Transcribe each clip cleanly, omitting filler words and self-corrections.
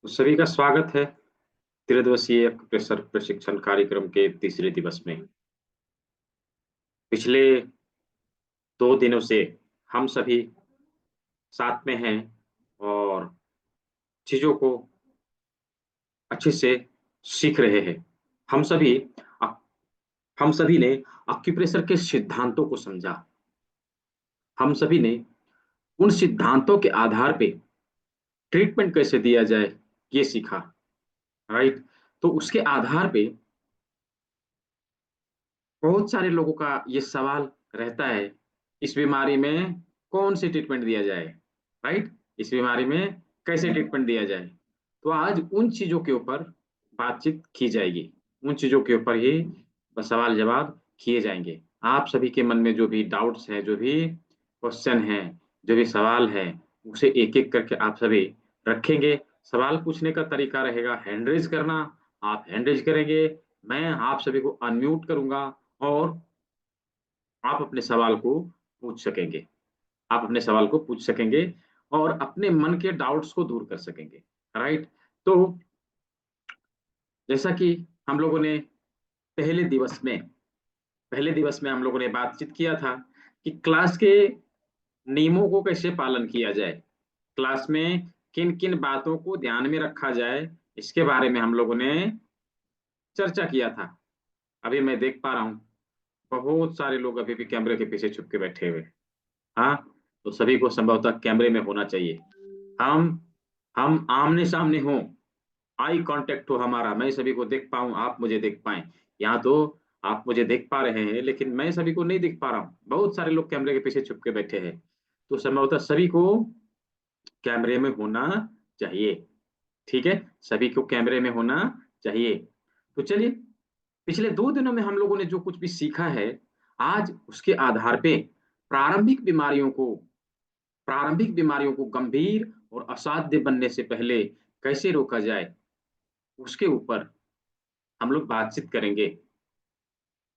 तो सभी का स्वागत है त्रिदिवसीय प्रेशर प्रशिक्षण कार्यक्रम के तीसरे दिवस में। पिछले 2 दिनों से हम सभी साथ में हैं और चीजों को अच्छे से सीख रहे हैं। हम सभी अ, हम सभी ने एक्यूप्रेशर के सिद्धांतों को समझा। हम सभी ने उन सिद्धांतों के आधार पे ट्रीटमेंट कैसे दिया जाए ये सीखा। राइट। तो उसके आधार पे बहुत सारे लोगों का ये सवाल रहता है, इस बीमारी में कौन सी ट्रीटमेंट दिया जाए। राइट। इस बीमारी में कैसे ट्रीटमेंट दिया जाए। तो आज उन चीजों के ऊपर बातचीत की जाएगी। उन चीजों के ऊपर ही बस सवाल जवाब किए जाएंगे। आप सभी के मन में जो भी डाउट्स हैं, जो भी क्वेश्चन हैं, जो भी सवाल है, उसे एक एक करके आप सभी रखेंगे। सवाल पूछने का तरीका रहेगा हैंड रेज करना। आप हैंड रेज करेंगे, मैं आप सभी को अनम्यूट करूंगा और आप अपने सवाल को पूछ सकेंगे। आप अपने सवाल को पूछ सकेंगे और अपने मन के डाउट्स को दूर कर सकेंगे। राइट। तो जैसा कि हम लोगों ने पहले दिवस में पहले दिवस में हम लोगों ने बातचीत किया था कि क्लास के नियमों को कैसे पालन किया जाए, क्लास में किन किन बातों को ध्यान में रखा जाए, इसके बारे में हम लोगों ने चर्चा किया था। अभी मैं देख पा रहा हूँ बहुत सारे लोग अभी भी कैमरे के पीछे छुप के बैठे हुए। हाँ। तो सभी को संभवतः कैमरे में होना चाहिए। हम हम आमने सामने हों, आई कांटेक्ट हो हमारा, मैं सभी को देख पाऊं, आप मुझे देख पाएं। यहाँ तो आप मुझे देख पा रहे हैं लेकिन मैं सभी को नहीं देख पा रहा हूँ। बहुत सारे लोग कैमरे के पीछे छुप के बैठे हैं। तो संभवतः सभी को कैमरे में होना चाहिए। ठीक है। सभी को कैमरे में होना चाहिए। तो चलिए, पिछले 2 दिनों में हम लोगों ने जो कुछ भी सीखा है, आज उसके आधार पे प्रारंभिक बीमारियों को प्रारंभिक बीमारियों को गंभीर और असाध्य बनने से पहले कैसे रोका जाए, उसके ऊपर हम लोग बातचीत करेंगे।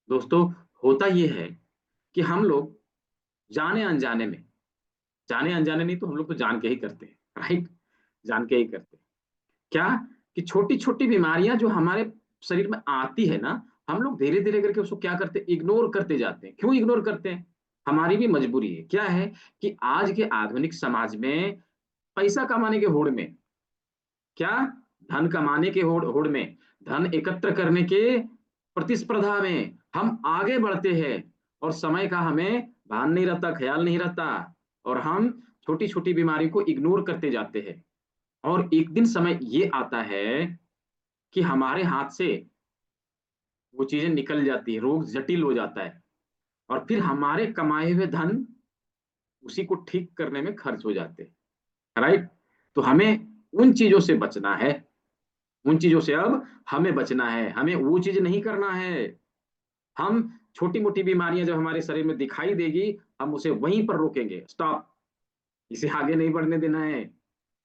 दोस्तों, होता यह है कि हम लोग जाने अनजाने में, जाने अनजाने नहीं तो हम लोग तो जान के ही करते हैं। राइट। जान के ही करते हैं। क्या कि छोटी छोटी बीमारियां जो हमारे शरीर में आती है ना, हम लोग धीरे धीरे करके उसको क्या करते हैं, इग्नोर करते जाते हैं। क्यों इग्नोर करते हैं? हमारी भी मजबूरी है। क्या है कि आज के आधुनिक समाज में पैसा कमाने के होड़ में, क्या, धन कमाने के होड़ होड़ में, धन एकत्र करने के प्रतिस्पर्धा में हम आगे बढ़ते हैं और समय का हमें भान नहीं रहता, ख्याल नहीं रहता, और हम छोटी छोटी बीमारी को इग्नोर करते जाते हैं। और एक दिन समय ये आता है कि हमारे हाथ से वो चीजें निकल जाती है, रोग जटिल हो जाता है और फिर हमारे कमाए हुए धन उसी को ठीक करने में खर्च हो जाते हैं। राइट। तो हमें उन चीजों से बचना है। उन चीजों से अब हमें बचना है, हमें वो चीज नहीं करना है। हम छोटी मोटी बीमारियां जब हमारे शरीर में दिखाई देगी, हम उसे वहीं पर रोकेंगे, स्टॉप, इसे आगे नहीं बढ़ने देना है।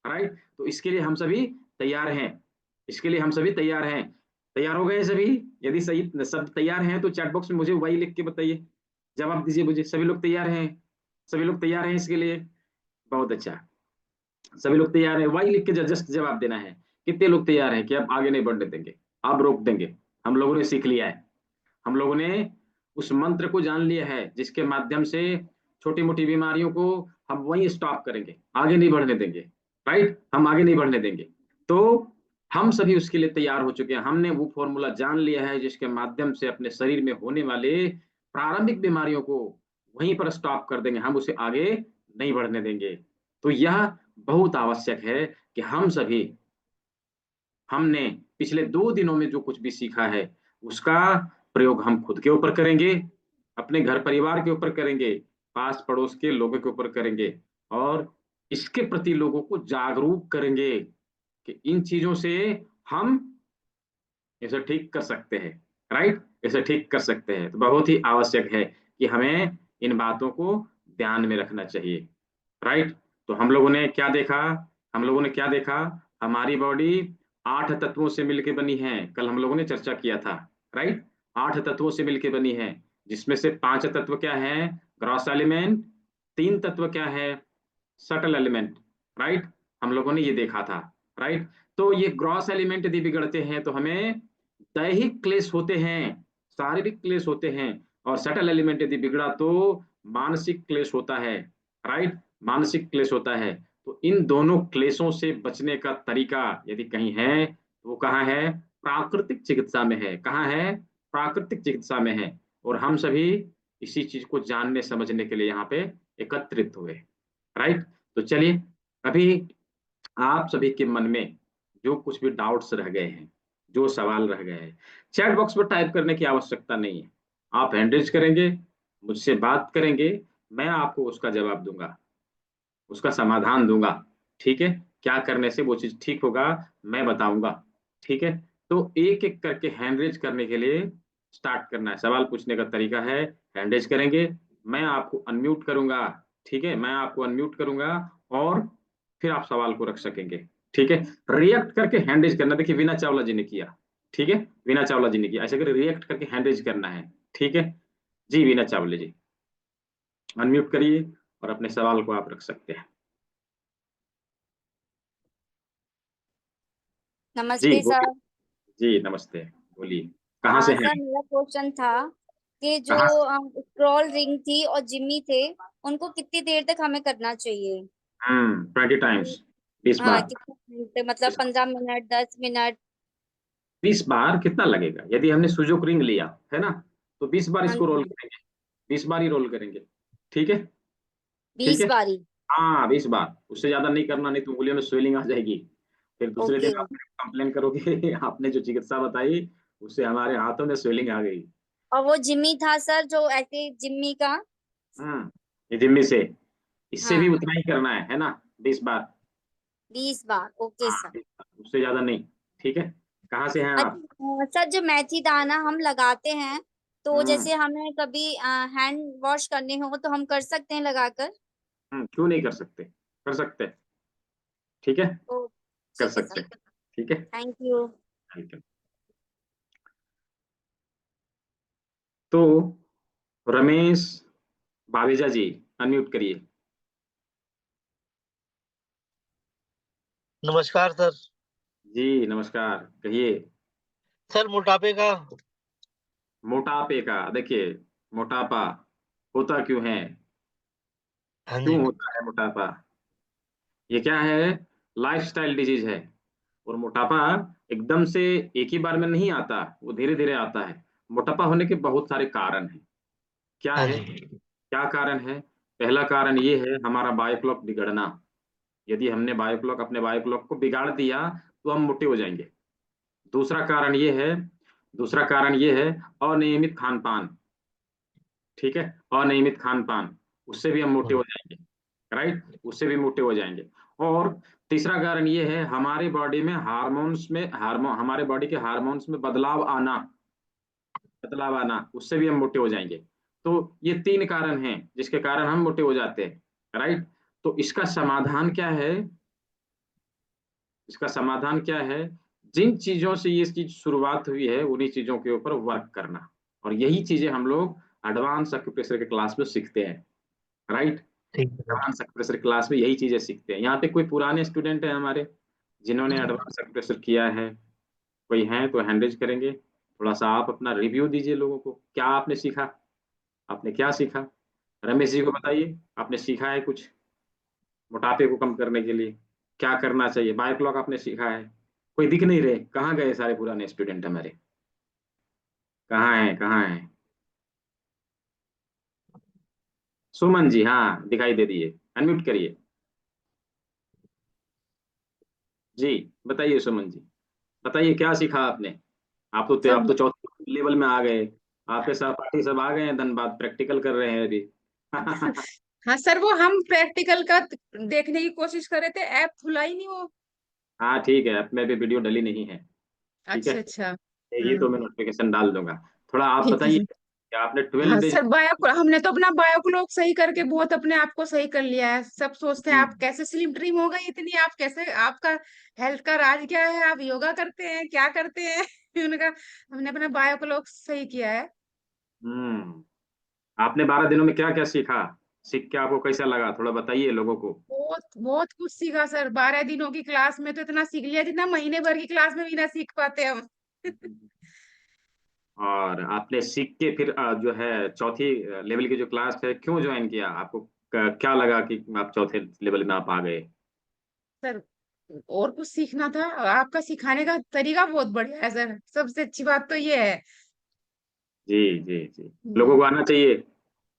राइट। तो इसके लिए हम सभी तैयार हैं। इसके लिए हम सभी तैयार हैं। तैयार हो गए सभी? यदि सही सब तैयार हैं तो चैट बॉक्स में मुझे वही लिख के बताइए, जवाब दीजिए मुझे। सभी लोग तैयार हैं? सभी लोग तैयार हैं इसके लिए? बहुत अच्छा। सभी लोग तैयार हैं, वही लिख के जस्ट जवाब देना है। कितने लोग तैयार हैं कि अब आगे नहीं बढ़ने देंगे, अब रोक देंगे? हम लोगों ने सीख लिया है। हम लोगों ने उस मंत्र को जान लिया है जिसके माध्यम से छोटी मोटी बीमारियों को हम वहीं स्टॉप करेंगे, आगे नहीं बढ़ने देंगे। राइट। हम आगे नहीं बढ़ने देंगे। तो हम सभी उसके लिए तैयार हो चुके हैं। हमने वो फॉर्मूला जान लिया है जिसके माध्यम से अपने शरीर में होने वाले प्रारंभिक बीमारियों को वहीं पर स्टॉप कर देंगे, हम उसे आगे नहीं बढ़ने देंगे। तो यह बहुत आवश्यक है कि हम सभी, हमने पिछले 2 दिनों में जो कुछ भी सीखा है उसका प्रयोग हम खुद के ऊपर करेंगे, अपने घर परिवार के ऊपर करेंगे, पास पड़ोस के लोगों के ऊपर करेंगे और इसके प्रति लोगों को जागरूक करेंगे कि इन चीजों से हम इसे ठीक कर सकते हैं। राइट। इसे ठीक कर सकते हैं। तो बहुत ही आवश्यक है कि हमें इन बातों को ध्यान में रखना चाहिए। राइट। तो हम लोगों ने क्या देखा? हम लोगों ने क्या देखा? हमारी बॉडी 8 तत्वों से मिलकर बनी है, कल हम लोगों ने चर्चा किया था। राइट। 8 तत्वों से मिलकर बनी है, जिसमें से 5 तत्व क्या है, ग्रॉस एलिमेंट, 3 तत्व क्या है, सटल एलिमेंट। राइट। हम लोगों ने ये देखा था। राइट। तो ये ग्रॉस एलिमेंट यदि बिगड़ते हैं तो हमें दैहिक क्लेश होते हैं, शारीरिक क्लेश होते हैं, और सटल एलिमेंट यदि बिगड़ा तो मानसिक क्लेश होता है, राइट, मानसिक क्लेश होता है। तो इन दोनों क्लेशों से बचने का तरीका यदि कहीं है तो वो कहाँ है? प्राकृतिक चिकित्सा में है। कहाँ है? प्राकृतिक चिकित्सा में है। और हम सभी इसी चीज को जानने समझने के लिए यहाँ पे एकत्रित हुए, राइट। तो चलिए, अभी आप सभी के मन में जो कुछ भी डाउट्स रह गए हैं, जो सवाल रह गए हैं, चैट बॉक्स में टाइप करने की आवश्यकता नहीं है। आप हैंड रेज करेंगे, मुझसे बात करेंगे, मैं आपको उसका जवाब दूंगा, उसका समाधान दूंगा। ठीक है, क्या करने से वो चीज ठीक होगा मैं बताऊंगा। ठीक है, तो एक एक करके हैंड रेज करने के लिए स्टार्ट करना है। सवाल पूछने का तरीका है, हैंड रेज करेंगे, मैं आपको अनम्यूट करूंगा। ठीक है, मैं आपको अनम्यूट करूंगा, और फिर आप सवाल को रख सकेंगे। ठीक है, रिएक्ट करके हैंड रेज करना। देखिए वीना चावला जी ने किया, ठीक है, वीना चावला जी ने किया, ऐसे करके रिएक्ट करके हैंड रेज करना है। ठीक है, जी वीना चावला जी अनम्यूट करिए और अपने सवाल को आप रख सकते हैं। जी नमस्ते बोलिए। सर। जी नमस्ते, बोलिए, कहाँ से हैं? सर मेरा क्वेश्चन था कि जो कहाँ? स्क्रॉल रिंग थी और जिम्मी थे, उनको कितनी देर तक हमें करना चाहिए? 20 टाइम्स, 20 बार। कितने मिनट, मतलब 20 15 मिनट, 10 मिनट? 20 बार कितना लगेगा? यदि हमने सुजोक रिंग लिया है ना, तो 20 बार हाँ इसको रोल जी। करेंगे, 20 बार ही रोल करेंगे। ठीक है, ठीक 20 है, बारी? हाँ 20 बार, उससे ज्यादा नहीं करना, नहीं तो उंगलियों में स्वेलिंग आ जाएगी। फिर दूसरे दिन ओके। आप कंप्लेन करोगे आपने जो चिकित्सा बताई उससे हमारे हाथों में स्वेलिंग आ गई। और वो जिम्मी था सर, जो ऐसे जिम्मी का? ये जिम्मी से, इससे भी हाँ। उतना ही करना है ना, 20 बार। 20 बार, ओके हाँ सर। 20 बार, उससे ज्यादा नहीं। ठीक है, कहाँ से हैं आप? अच्छा सर, जो मेथी दाना हम लगाते हैं, तो हम्म जैसे हमें कभी हैंड वॉश करने हो तो हम कर सकते हैं लगाकर? क्यों नहीं कर सकते? कर सकते हैं, ठीक है, ओ, कर ठीक है सकते सर। हैं। ठीक है, थैंक यू। वेलकम। तो रमेश बावेजा जी अनम्यूट करिए। नमस्कार सर। जी नमस्कार, कहिए। सर मोटापे का। मोटापे का, देखिए मोटापा होता क्यों है, हाँ क्यों जी। होता है मोटापा? ये क्या है? लाइफस्टाइल डिजीज है। और मोटापा एकदम से एक ही बार में नहीं आता, वो धीरे धीरे आता है। मोटापा होने के बहुत सारे कारण हैं। क्या हाँ है? जी। क्या कारण है? पहला कारण ये है हमारा बायो क्लॉक बिगड़ना। यदि हमने बायो क्लॉक, अपने बायो क्लॉक को बिगाड़ दिया तो हम मोटे हो जाएंगे। दूसरा कारण ये है, दूसरा कारण ये है अनियमित खान पान। ठीक है, अनियमित खान पान, उससे भी हम मोटे हो जाएंगे, राइट, उससे भी मोटे हो जाएंगे। और तीसरा कारण ये है हमारे बॉडी में हार्मोन्स में, हार्मोन, हमारे बॉडी के हार्मोन्स में बदलाव आना, उससे भी हम मोटे हो जाएंगे। तो ये 3 कारण हैं जिसके कारण हम मोटे हो जाते हैं, राइट। तो इसका समाधान क्या है? इसका समाधान क्या है? जिन चीजों से ये इसकी शुरुआत हुई है उन्हीं चीजों के ऊपर वर्क करना। और यही चीजें हम लोग एडवांस एक्यूप्रेशर के क्लास में सीखते हैं, राइट। ठीक है सर। एडवांस एक्यूप्रेशर क्लास में यही चीजें सीखते हैं। यहाँ पे कोई पुराने स्टूडेंट हैं हमारे जिन्होंने एडवांस एक्यूप्रेशर किया है? कोई हैं तो हैंड रेज करेंगे। थोड़ा सा आप अपना रिव्यू दीजिए लोगों को, क्या आपने सीखा, आपने क्या सीखा? रमेश जी को बताइए, आपने सीखा है कुछ मोटापे को कम करने के लिए? क्या करना चाहिए? बायो क्लॉक आपने सीखा है? कोई दिख नहीं रहे, कहाँ गए सारे पुराने स्टूडेंट हमारे? कहाँ हैं, कहाँ हैं? सुमन जी, हाँ दिखाई दे दिए, अनम्यूट करिए। जी बताइए सुमन जी, बताइए क्या सीखा आपने? सर आप तो चौथे लेवल में आ गए, आपके सहपाठी सब आ गए हैं, धनबाद प्रैक्टिकल कर रहे हैं अभी। हाँ सर, वो हम प्रैक्टिकल का देखने की कोशिश कर रहे थे, ऐप खुला ही नहीं वो। हाँ ठीक है, ऐप में भी वीडियो डली नहीं है। ठीक है, अच्छा अच्छा। ये तो मैं नोटिफिकेशन डाल दूंगा। थोड़ा आप ठीक है बताइए, सर। क्या आपने हाँ 12 डेज? सर, हमने तो अपना बायोक्लॉक सही करके बहुत अपने आप को सही कर लिया है। सब सोचते हैं आप कैसे स्लिम ट्रिम हो गई इतनी, आप कैसे, आपका हेल्थ का राज क्या है, आप योगा करते हैं, क्या करते हैं? उनका, हमने अपना बायोक्लॉक सही किया है। हम्म, आपने 12 दिनों में क्या क्या सीखा? सीख के आपको कैसा लगा, थोड़ा बताइए लोगों को। बहुत बहुत कुछ सीखा सर। 12 दिनों की क्लास में तो इतना सीख लिया जितना महीने भर की क्लास में भी ना सीख पाते हम। और आपने सीख के फिर जो है चौथी लेवल की जो क्लास है क्यों ज्वाइन किया, आपको क्या लगा कि आप चौथे लेवल में आप आ गए। सर और कुछ सीखना था। आपका सिखाने का तरीका बहुत बढ़िया है सर, सबसे अच्छी बात तो ये है। जी जी जी, लोगों हम्म, को आना चाहिए।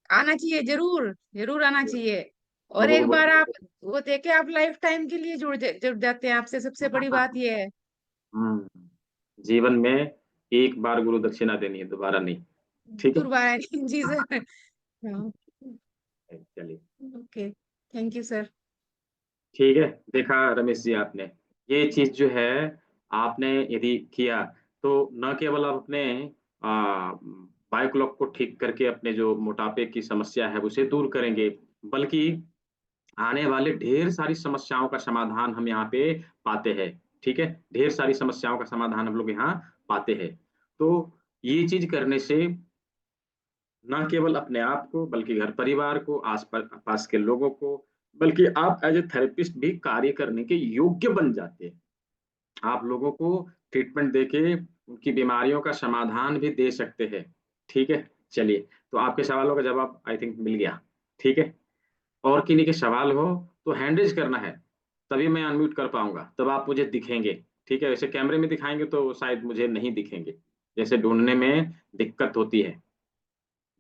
आना चाहिए, जरूर जरूर आना चाहिए। और लोगों एक को बार आप वो देखे, आप लाइफ टाइम के लिए जुड़ जाते हैं आपसे, सबसे बड़ी बात ये है। हम्म, जीवन में एक बार गुरु दक्षिणा देनी है, दोबारा नहीं। ठीक है, दोबारा नहीं। जी सर। हाँ। चलिए। Okay, thank you sir. ठीक है, देखा रमेश जी आपने, ये चीज जो है आपने यदि किया तो न केवल आप अपने बायो क्लॉक को ठीक करके अपने जो मोटापे की समस्या है उसे दूर करेंगे, बल्कि आने वाले ढेर सारी समस्याओं का समाधान हम यहाँ पे पाते हैं। ठीक है, ढेर सारी समस्याओं का समाधान हम लोग यहाँ पाते हैं। तो ये चीज करने से न केवल अपने आप को बल्कि घर परिवार को, आस पास के लोगों को, बल्कि आप एज ए थेरेपिस्ट भी कार्य करने के योग्य बन जाते हैं। आप लोगों को ट्रीटमेंट देके उनकी बीमारियों का समाधान भी दे सकते हैं। ठीक है, चलिए, तो आपके सवालों का जवाब आई थिंक मिल गया। ठीक है, और किन्हीं के सवाल हो तो हैंड रेज करना है, तभी मैं अनम्यूट कर पाऊंगा, तब आप मुझे दिखेंगे। ठीक है, वैसे कैमरे में दिखाएंगे तो शायद मुझे नहीं दिखेंगे, जैसे ढूंढने में दिक्कत होती है,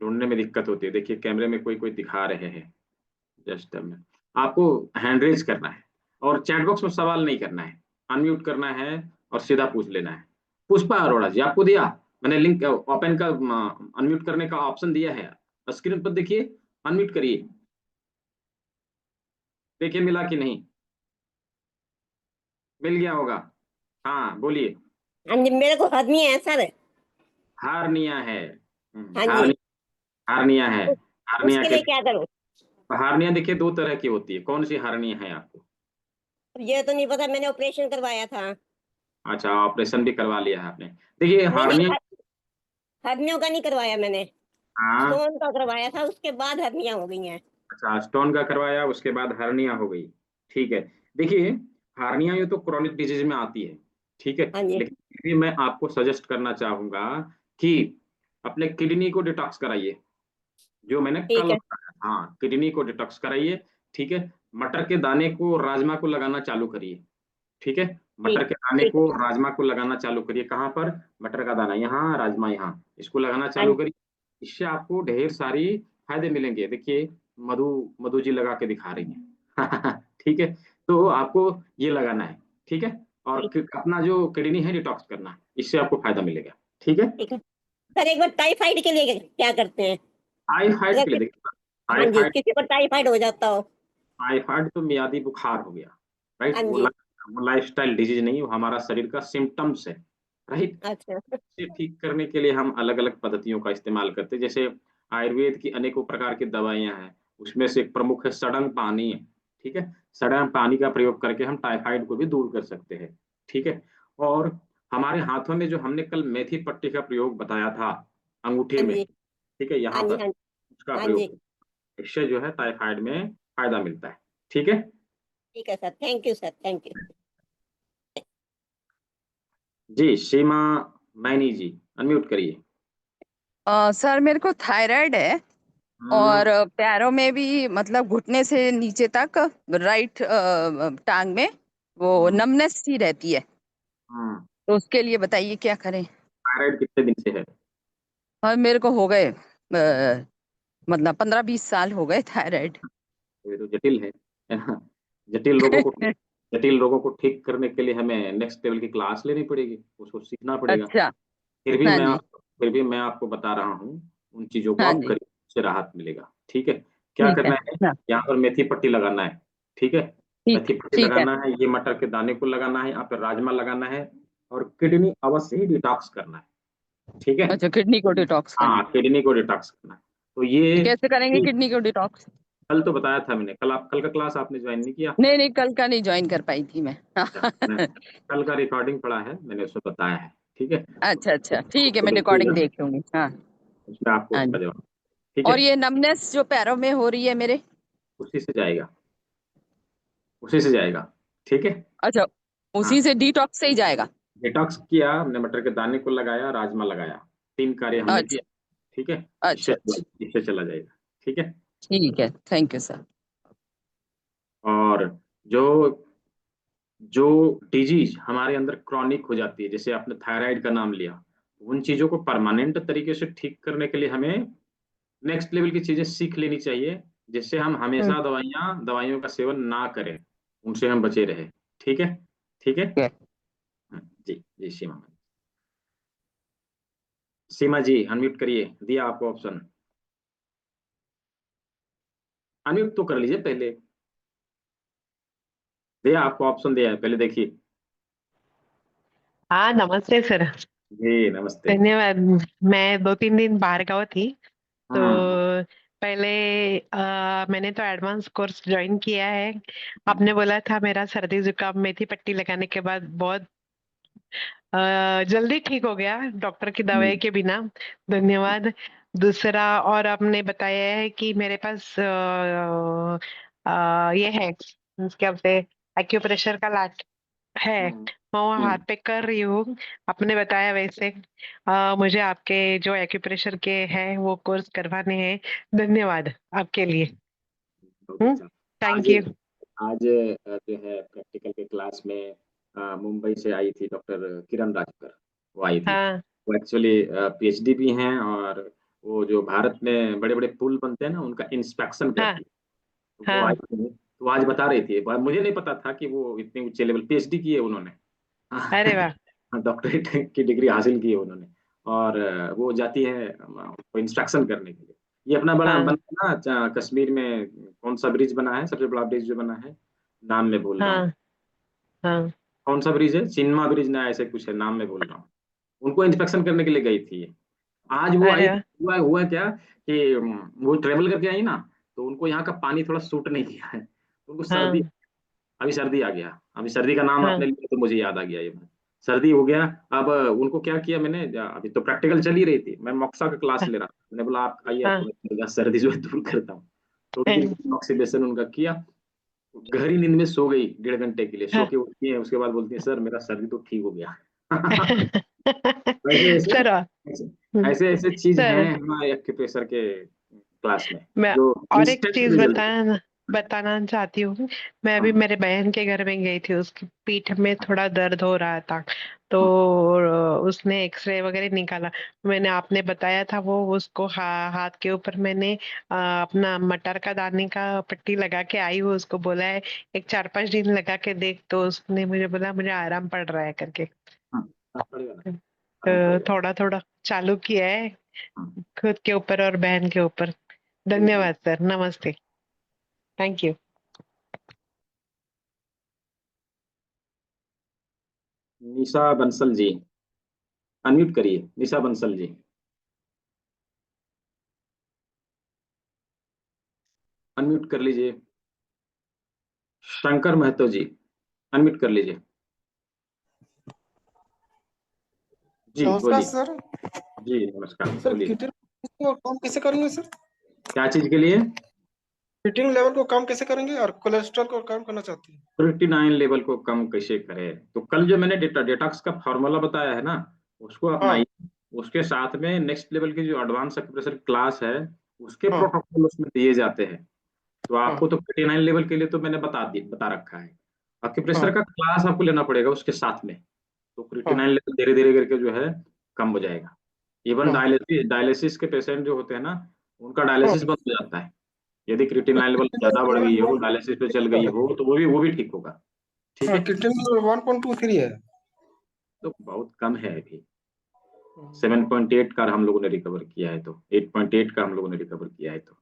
ढूंढने में दिक्कत होती है। देखिए कैमरे में कोई कोई दिखा रहे हैं, जस्ट में आपको हैंड रेज करना है और चैट बॉक्स में सवाल नहीं करना है, अनम्यूट करना है और सीधा पूछ लेना है। पुष्पा अरोड़ा जी, आपको दिया मैंने लिंक, ओपन का अनम्यूट करने का ऑप्शन दिया है, स्क्रीन पर देखिए, अनम्यूट करिए, देखिए मिला कि नहीं, मिल गया होगा। हाँ बोलिए। हाँ जी, मेरे को हरनी है सर। हार्निया है, हाँ जी। हार्निया, हार्निया है। उ- हार्निया उसके के, लिए क्या करूँ? हार्निया देखिए दो तरह की होती है, कौन सी हार्निया है आपको। ये तो नहीं पता, मैंने ऑपरेशन करवाया था। अच्छा, ऑपरेशन भी करवा लिया है आपने। देखिए नहीं नहीं, हार्निया, हरनियों का नहीं करवाया मैंने। हाँ, स्टोन का करवाया था, उसके बाद हरनियां हो गई हैं। अच्छा स्टोन का करवाया उसके बाद हार्निया हो गई। ठीक है, देखिए हार्निया ये तो क्रॉनिक डिजीज में आती है। ठीक है, हाँ जी। लेकिन फिर भी मैं आपको सजेस्ट करना चाहूंगा कि अपने किडनी को डिटॉक्स कराइए, जो मैंने ठीक कल है। बताया। हाँ, किडनी को डिटॉक्स कराइए। ठीक है, मटर के दाने को राजमा को लगाना चालू करिए। ठीक है, मटर ठीक। के दाने ठीक को है। राजमा को लगाना चालू करिए। कहाँ पर, मटर का दाना यहाँ, राजमा यहाँ, इसको लगाना हाँ चालू करिए। इससे आपको ढेर सारी फायदे मिलेंगे। देखिए मधु, मधु जी लगा के दिखा रही है। ठीक है, तो आपको ये लगाना है। ठीक है, और ठीक। अपना जो किडनी है डिटॉक्स करना है, इससे आपको फायदा मिलेगा। ठीक है, ठीक है सर, एक बार टाइफाइड के लिए क्या करते हैं? टाइफाइड अगर के लिए देखिए, हाँ जी, टाइफाइड, किसी को टाइफाइड हो जाता हो। टाइफाइड तो मियादी बुखार हो गया, राइट, हाँ वो जी। वो लाइफस्टाइल डिजीज नहीं, वो हमारा शरीर का सिम्टम्स है, राइट। अच्छा। इसे ठीक करने के लिए हम अलग अलग पद्धतियों का इस्तेमाल करते हैं, जैसे आयुर्वेद की अनेकों प्रकार की दवाइयां हैं, उसमें से एक प्रमुख है सड़ंग पानी। ठीक है, सड़ंग पानी का प्रयोग करके हम टाइफाइड को भी दूर कर सकते हैं। ठीक है, और हमारे हाथों में जो हमने कल मेथी पट्टी का प्रयोग बताया था, अंगूठे हाँ में, जी। ठीक है, यहाँ हाँ जी। पर हाँ जी। उसका हाँ जी। प्रयोग, इससे जो है टाइफाइड में फायदा मिलता है। ठीक है, ठीक है sir, thank you sir, thank you. जी सीमा मैनी जी, अनम्यूट करिए। सर मेरे को थायराइड है हम्म और पैरों में भी, मतलब घुटने से नीचे तक, राइट टांग में वो हम्म नमनेस सी रहती है। हम्म। तो उसके लिए बताइए क्या करें। थायराइड कितने दिन से है। और मेरे को हो गए मतलब 15-20 साल हो गए थायराइड। तो ये तो जटिल है ना, जटिल रोगों को, जटिल रोगों को ठीक करने के लिए हमें नेक्स्ट लेवल की क्लास लेनी पड़ेगी, उसको सीखना पड़ेगा। अच्छा। फिर भी हाँ मैं जी। आप, फिर भी मैं आपको बता रहा हूँ, उन चीजों को हाँ आप जी। करिए, उससे राहत मिलेगा। ठीक है, क्या ठीक है। करना है, हाँ। यहाँ पर मेथी पट्टी लगाना है। ठीक है, ठीक मेथी पट्टी ठीक है। लगाना है, ये मटर के दाने को लगाना है, यहाँ पर राजमा लगाना है, और किडनी अवश्य ही डिटॉक्स करना है। ठीक है, अच्छा, किडनी को डिटॉक्स करना हाँ किडनी को डिटॉक्स करना है। तो है। ये कैसे करेंगे किडनी को डिटॉक्स? कल तो बताया था मैंने, कल आप, कल का क्लास आपने ज्वाइन नहीं किया। नहीं नहीं, कल का नहीं ज्वाइन कर पाई थी मैं। अच्छा, मैंने कल का रिकॉर्डिंग पड़ा है, मैंने उसमें बताया है। ठीक है, अच्छा अच्छा, ठीक है, तो मैं रिकॉर्डिंग देखिएगा, देख लूंगी। हाँ। उसमें आपको हाँ उसका जी। जवाब। ठीक और है, ये नमनेस जो पैरों में हो रही है मेरे? उसी से जाएगा, उसी से जाएगा। ठीक है, अच्छा, हाँ। उसी से डिटॉक्स से ही जाएगा। डिटॉक्स किया हमने, मटर के दाने को लगाया, राजमा लगाया, 3 कार्य हमने अच्छा, किया। ठीक है, अच्छा, अच्छा, इससे चला जाएगा। ठीक है, ठीक है, थैंक यू सर। और जो जो डिजीज हमारे अंदर क्रॉनिक हो जाती है, जैसे आपने थायराइड का नाम लिया, उन चीजों को परमानेंट तरीके से ठीक करने के लिए हमें नेक्स्ट लेवल की चीजें सीख लेनी चाहिए, जिससे हम हमेशा दवाइयों का सेवन ना करें, उनसे हम बचे रहे। ठीक है, ठीक है। ठीक है। हाँ, जी जी, सीमा जी अनम्यूट करिए, दिया आपको ऑप्शन, अनम्यूट तो कर लीजिए पहले, दिया आपको ऑप्शन, दिया है पहले, देखिए। हाँ, नमस्ते सर। जी नमस्ते। धन्यवाद। मैं 2-3 दिन बाहर गाँव थी, तो हाँ, पहले मैंने तो एडवांस कोर्स ज्वाइन किया है। आपने बोला था मेरा सर्दी जुकाम मेथी पट्टी लगाने के बाद बहुत जल्दी ठीक हो गया डॉक्टर की दवाई के बिना। धन्यवाद। दूसरा, और आपने बताया है कि मेरे पास ये है, क्या बोलते हैं, एक्यूप्रेशर का लाट है। मैं वो हाथ पे कर रही हूँ, आपने बताया वैसे। मुझे आपके जो एक्यूप्रेशर के हैं वो कोर्स करवाने हैं। धन्यवाद आपके लिए। बहुत अच्छा। थैंक आज यू। आज जो है प्रैक्टिकल के क्लास में मुंबई से आई थी डॉक्टर किरण राजकर, वो आई थी। हाँ, वो एक्चुअली पीएचडी भी हैं, और वो जो भारत में बड़े बड़े पुल बनते हैं ना, उनका इंस्पेक्शन हाँ, करती है। तो वो आई हाँ। थी, तो आज बता रही थी, मुझे नहीं पता था कि वो इतने ऊंचे लेवल पीएचडी की है उन्होंने। अरे वाह। डॉक्टरेट की डिग्री हासिल की है उन्होंने, और वो जाती है इंस्ट्रक्शन करने के लिए। ये अपना बड़ा हाँ, बना ना, कश्मीर में कौन सा ब्रिज बना है, सबसे बड़ा ब्रिज जो बना है, नाम मैं भूल रहा हूँ। हाँ, हाँ। कौन सा ब्रिज है, चिन्मा ब्रिज ना, ऐसे कुछ है, नाम मैं भूल रहा हूँ। उनको इंस्पेक्शन करने के लिए गई थी ये। आज वो आई, अरे वाह। हुआ क्या कि वो ट्रेवल करके आई ना, तो उनको यहाँ का पानी थोड़ा सूट नहीं किया है, तो उनको सर्दी, हाँ, अभी सर्दी आ गया, अभी सर्दी का नाम आपने हाँ, लिया तो मुझे याद आ गया ये बात। सर्दी हो गया। अब उनको क्या किया मैंने, अभी तो प्रैक्टिकल चल ही रही थी, मैं मॉक्सा का क्लास ले रहा था, मैंने बोला आप आइए, हाँ, आपको सर्दी जो है दूर करता हूँ। थोड़ी हाँ, देर ऑक्सीडेशन उनका किया, गहरी नींद में सो गई 1.5 घंटे के लिए, सो हाँ। के उठती है, उसके बाद बोलती है सर मेरा सर्दी तो ठीक हो गया। वैसे वैसे सर, ऐसे ऐसे ऐसे चीज हैं सर, हमारे एक्यूप्रेशर के क्लास में, मैं जो और एक इंस्टेंट चीज रिजल्ट। बताना चाहती हूँ। मैं अभी हाँ, मेरे बहन के घर में गई थी, उसकी पीठ में थोड़ा दर्द हो रहा था, तो हाँ, उसने एक्सरे वगैरह निकाला। मैंने, आपने बताया था वो, उसको हाथ के ऊपर मैंने अपना मटर का दाने का पट्टी लगा के आई हूँ। उसको बोला है एक 4-5 दिन लगा के देख, तो उसने मुझे बोला मुझे आराम पड़ रहा है करके। हाँ, आराम पड़ेगा ना, आराम पड़ेगा। थोड़ा थोड़ा चालू किया है, हाँ, खुद के ऊपर और बहन के ऊपर। जी जी। धन्यवाद सर, नमस्ते। Thank you. Nisha Bansal ji unmute करिए, निशा बंसल जी अनम्यूट कर लीजिए। शंकर महतो जी अनम्यूट कर लीजिए। जी नमस्कार बोलिए। सर। जी नमस्कार, सर बोलिए। किटिंग को कम कैसे करेंगे सर? क्या चीज के लिए? किटिंग लेवल को कम कैसे करेंगे और कोलेस्ट्रॉल को कम करना चाहते हैं? 39 लेवल को कम कैसे करें, तो कल जो मैंने डेटॉक्स का फॉर्मूला बताया है ना, उसको हाँ अपनाइए। उसके साथ में नेक्स्ट लेवल की जो एडवांस एक्यूप्रेशर क्लास है, उसके हाँ प्रोटोकॉल उसमें दिए जाते हैं। तो आपको हाँ तो 39 लेवल के लिए तो मैंने बता रखा है। एक्यूप्रेशर हाँ का क्लास आपको लेना पड़ेगा उसके साथ में, तो हाँ 39 लेवल धीरे धीरे करके जो है कम हो जाएगा। इवन हाँ डायलिसिस के पेशेंट जो होते हैं ना, उनका हाँ। डायलिसिस बंद हो जाता है। यदि क्रिएटिनिन लेवल ज्यादा बढ़ गई हो, डायलिसिस पे चल गई हो, तो वो भी ठीक होगा। ठीक हाँ, है, किटिंग लेवल 1.23 है। तो बहुत कम है अभी। 7.8 का हम लोगों ने रिकवर किया है, तो 8.8 का हम लोगों ने रिकवर किया है, तो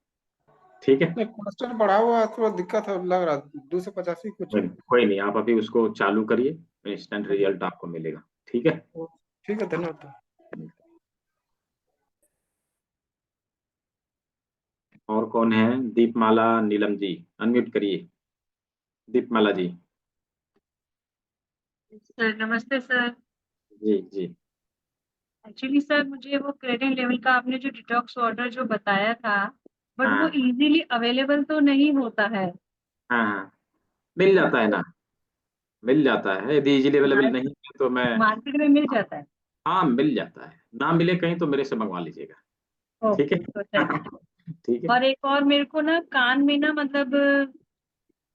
ठीक है। नहीं, कोलेस्ट्रॉल बढ़ा हुआ है, थोड़ा दिक्कत है लग रहा है, 285 कुछ है। कोई नहीं, आप अभी उसको चालू करिए, इंस्टेंट रिजल्ट आपको मिलेगा। ठीक है। ठीक है, धन्यवाद। और कौन है? दीपमाला नीलम जी अनम्यूट करिए, दीपमाला जी। सर नमस्ते सर। जी जी। एक्चुअली सर मुझे वो क्रेटिन लेवल का आपने जो डिटॉक्स वाटर जो बताया था, बट वो हाँ इजीली अवेलेबल तो नहीं होता है। हाँ हाँ, मिल जाता है ना, मिल जाता है। यदि इजीली अवेलेबल नहीं है तो मैं, मार्केट में मिल जाता है। हाँ मिल जाता है, ना मिले कहीं तो मेरे से मंगवा लीजिएगा, ठीक ओके, है। तो चलिए। ठीक है। और एक और मेरे को ना कान में ना मतलब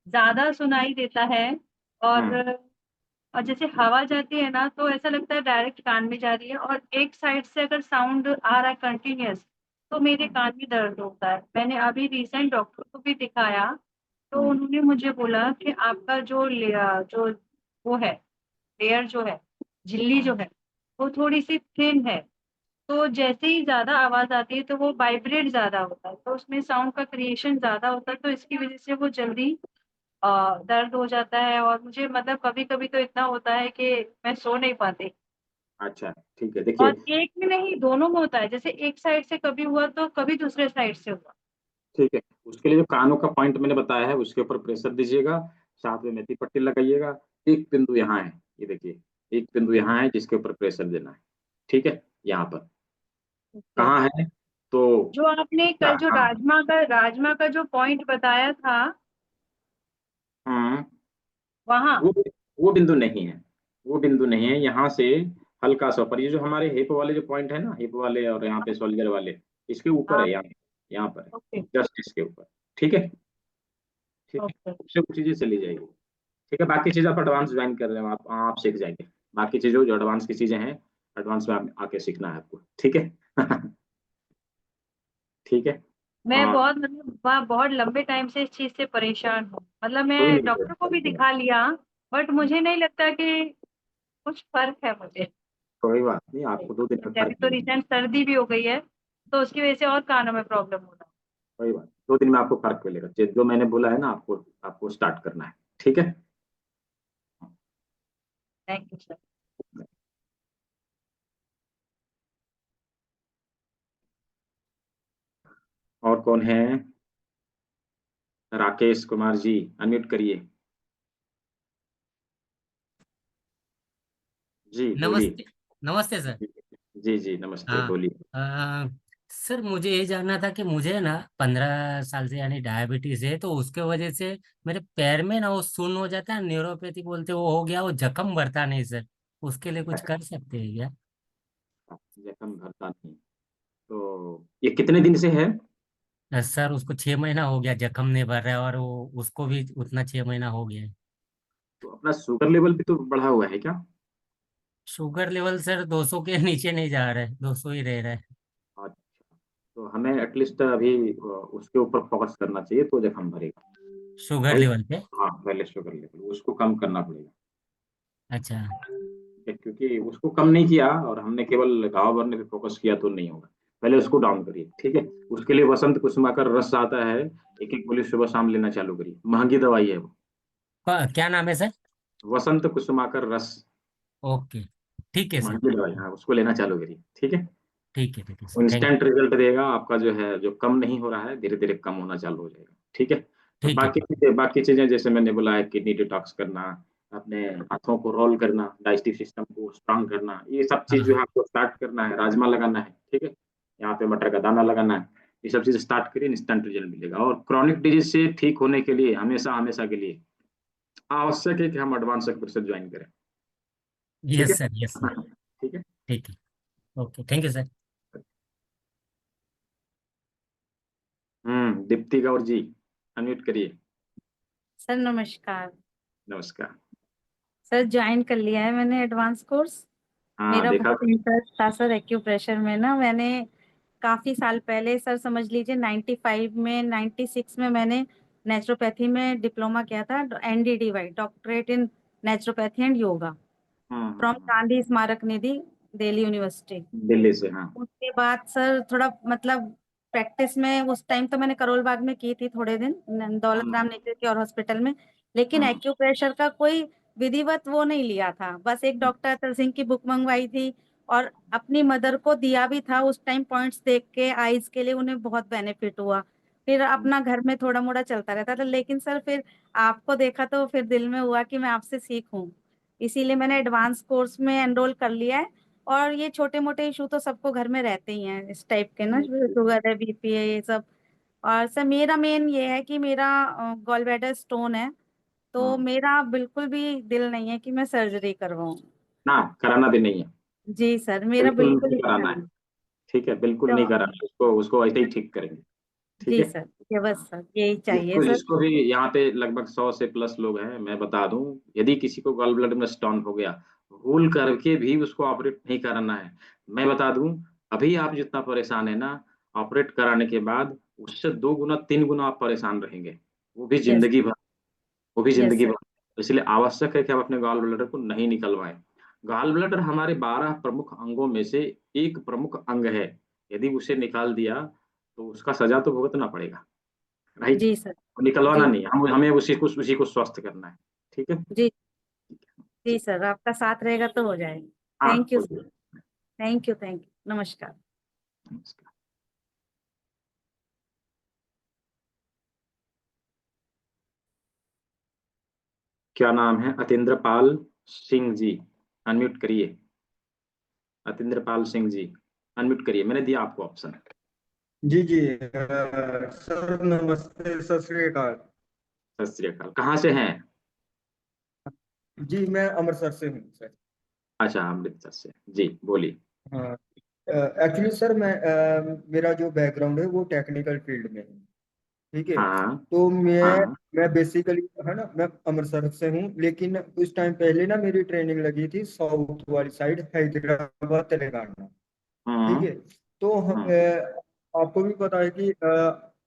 ज्यादा सुनाई देता है, और हम्म और जैसे हवा जाती है ना तो ऐसा लगता है डायरेक्ट कान में जा रही है, और एक साइड से अगर साउंड आ रहा है कंटिन्यूअस तो मेरे कान में दर्द होता है। मैंने अभी रिसेंट डॉक्टर को भी दिखाया, तो हम्म उन्होंने मुझे बोला कि आपका जो वो है, लेयर जो है, झिल्ली जो है, वो थोड़ी सी थिन है। तो जैसे ही ज्यादा आवाज आती है तो वो वाइब्रेट ज्यादा होता है, तो उसमें साउंड का क्रिएशन ज्यादा होता है, तो इसकी वजह से वो जल्दी दर्द हो जाता है। और मुझे मतलब कभी कभी तो इतना होता है कि मैं सो नहीं पाती। अच्छा ठीक है, देखिए। और एक में नहीं, दोनों में होता है, जैसे एक साइड से कभी हुआ तो कभी दूसरे साइड से हुआ। ठीक है, उसके लिए जो कानों का पॉइंट मैंने बताया है उसके ऊपर प्रेशर दीजिएगा, साथ में मेथी पट्टी लगाइएगा। एक बिंदु यहाँ है, ये देखिए, एक बिंदु यहाँ है जिसके ऊपर प्रेशर देना है, ठीक है, यहाँ पर। ओके। कहाँ है? तो जो आपने कल जो हाँ, राजमा का जो पॉइंट बताया था, हाँ, वहां। वो वो बिंदु नहीं है, वो बिंदु नहीं है। यहाँ से हल्का सा ऊपर, ये जो हमारे हिप वाले जो पॉइंट है ना, हिप वाले और यहाँ पे शोल्डर वाले, इसके ऊपर हाँ। है, यहाँ यहाँ पर ओके। है, जस्ट इसके ऊपर। ठीक है, ठीक है, ओके। उससे कुछ चीजें चली जाएगी। ठीक है, बाकी चीज आप एडवांस ज्वाइन कर रहे हो, आप सीख जाएंगे। बाकी चीजों जो एडवांस की चीजें हैं, एडवांस में आप आके सीखना है आपको, ठीक है। ठीक है। मैं हाँ, बहुत मतलब बहुत लंबे टाइम से इस चीज से परेशान हूँ, मतलब कोई मैं नहीं, डॉक्टर को भी कोई दिखा लिया, बट मुझे नहीं लगता कि कुछ फर्क है मुझे। कोई बात नहीं, आपको 2 दिन में जैसे अभी फर्क तो मिलेगा। रिसेंट सर्दी भी हो गई है, तो उसकी वजह से और कानों में प्रॉब्लम हो रहा कोई बात, 2 दिन में आपको फर्क मिलेगा। जो मैंने बोला है ना, आपको आपको स्टार्ट करना है, ठीक है। है। Thank you sir. और कौन है? राकेश कुमार जी, अनम्यूट करिए। जी बोलिए। नमस्ते। नमस्ते सर। जी जी, नमस्ते, हाँ। बोलिए। अ, सर मुझे ये जानना था कि मुझे ना 15 साल से यानी डायबिटीज है, तो उसके वजह से मेरे पैर में ना वो सुन्न हो जाता है, न्यूरोपैथी बोलते हैं, वो हो गया, वो जख्म भरता नहीं सर। उसके लिए कुछ कर सकते हैं क्या? जख्म भरता नहीं, तो ये कितने दिन से है? सर उसको 6 महीना हो गया, जख्म नहीं भर रहा है, और वो उसको भी उतना 6 महीना हो गया है। तो अपना शुगर लेवल भी तो बढ़ा हुआ है क्या? शुगर लेवल सर 200 के नीचे नहीं जा रहा है, 200 ही रह रहा है। अच्छा, तो हमें एटलीस्ट अभी उसके ऊपर फोकस करना चाहिए, तो जख्म भरेगा। शुगर भाई, लेवल पे? हाँ, पहले शुगर लेवल उसको कम करना पड़ेगा। अच्छा। ठीक है, क्योंकि उसको कम नहीं किया और हमने केवल घाव भरने पे फोकस किया तो नहीं होगा। पहले उसको डाउन करिए, ठीक है। उसके लिए वसंत कुसुमाकर रस आता है, एक एक गोली सुबह शाम लेना चालू करिए, महंगी दवाई है वो। क्या नाम है सर? वसंत कुसुमाकर रस, ओके। ठीक है सर। महंगी दवाई, हाँ, उसको लेना चालू करिए, ठीक है। ठीक है सर, थैंक इंस्टेंट रिजल्ट देगा आपका, जो है जो कम नहीं हो रहा है धीरे धीरे कम होना चालू हो जाएगा, ठीक है। यू। और ठीक है। बाकी चीजें जैसे मैंने बोला है, किडनी डिटॉक्स करना, अपने हाथों को रोल करना, डाइजेस्टिव सिस्टम को स्ट्रांग करना, ये सब चीज जो है हाँ। आपको स्टार्ट करना है। राजमा लगाना है, ठीक है, यहाँ पे मटर का दाना लगाना है। ये सब चीज स्टार्ट करिए, इंस्टेंट रिजल्ट मिलेगा। और क्रॉनिक डिजीज से ठीक होने के लिए हमेशा हमेशा के लिए आवश्यक है कि हम एडवांस एक्सरसाइज ज्वाइन करें, ठीक है। Yes sir, yes sir. ठीक है। ठीक है। Okay, thank you sir. Deepti Gaur ji, unmute करिए। सर नमस्कार। नमस्कार। सर ज्वाइन कर लिया है मैंने एडवांस कोर्स। हाँ, मेरा देखा। बहुत इंटरेस्ट था सर एक्यूप्रेशर में ना। मैंने काफी साल पहले सर समझ लीजिए 95 में 96 में मैंने नेचुरोपैथी में डिप्लोमा किया था, NDDY, doctorate in naturopathy and yoga, from Gandhi स्मारक निधि, दिल्ली यूनिवर्सिटी। दिल्ली से, हाँ। उसके बाद सर थोड़ा मतलब प्रैक्टिस में उस टाइम तो मैंने करोल बाग में की थी थोड़े दिन, दौलत राम हम्म, नेत्र के और हॉस्पिटल में। लेकिन हम्म, एक्यूप्रेशर का कोई विधिवत वो नहीं लिया था, बस एक डॉक्टर अतल सिंह की बुक मंगवाई थी और अपनी मदर को दिया भी था उस टाइम, पॉइंट्स देख के आईज के लिए उन्हें बहुत बेनिफिट हुआ। फिर अपना घर में थोड़ा मोड़ा चलता रहता था, लेकिन सर फिर आपको देखा तो फिर दिल में हुआ कि मैं आपसे सीखूं, इसीलिए मैंने एडवांस कोर्स में एनरोल कर लिया है। और ये छोटे मोटे इशू तो सबको घर में रहते ही हैं इस टाइप के ना, जी, शुगर है, बीपी है, ये सब। और सर मेरा मेन ये है कि मेरा गॉल ब्लैडर स्टोन है, तो हाँ मेरा बिल्कुल भी दिल नहीं है कि मैं सर्जरी करवाऊं। ना, कराना भी नहीं है, जी सर, मेरा बिल्कुल बिल्कुल नहीं इच्छा कराना है। नहीं। ठीक है, बिल्कुल नहीं तो कराना है, उसको उसको ऐसे ही ठीक करेंगे। ठीक जी है। सर, ये बस हाँ, सर यही चाहिए इसको सर। इसको भी यहाँ पे लगभग 100 से प्लस लोग हैं, मैं बता दूं, यदि किसी को गॉल ब्लैडर में स्टोन हो गया, होल करके भी उसको ऑपरेट नहीं कराना है। मैं बता दूं, अभी आप जितना परेशान है ना, ऑपरेट कराने के बाद उससे 2 गुना 3 गुना आप परेशान रहेंगे, वो भी यस, जिंदगी भर, वो भी यस जिंदगी सर। भर। इसलिए आवश्यक है कि आप अपने गॉल ब्लैडर को नहीं निकलवाएं। गॉल ब्लैडर हमारे 12 प्रमुख अंगों में से एक प्रमुख अंग है। यदि उसे निकाल दिया तो उसका सजा तो भुगतना पड़ेगा, राइट? जी सर। निकलवाना जी नहीं, हम हमें उसी को स्वस्थ करना है। ठीक है। जी। जी जी। सर, आपका साथ रहेगा तो हो जाएगा। हाँ, थैंक यू हो सर। जाएगा। थैंक यू, थैंक यू, नमस्कार। नमस्कार। क्या नाम है? अतिंद्र पाल सिंह जी, अनम्यूट करिए। अतिंद्र पाल सिंह जी, अनम्यूट करिए, मैंने दिया आपको ऑप्शन। जी जी सर नमस्ते, सत श्री अकाल। सत श्री अकाल। कहाँ से हैं? जी मैं अमृतसर से हूँ सर। अच्छा, अमृतसर से, जी बोलिए। हाँ, एक्चुअली सर मैं मेरा जो बैकग्राउंड है वो टेक्निकल फील्ड में है। ठीक है। हाँ तो मैं हाँ मैं बेसिकली है ना, मैं अमृतसर से हूँ, लेकिन कुछ टाइम पहले ना मेरी ट्रेनिंग लगी थी साउथ वाली साइड, हैदराबाद तेलंगाना। ठीक हाँ है। तो हाँ आपको भी पता है कि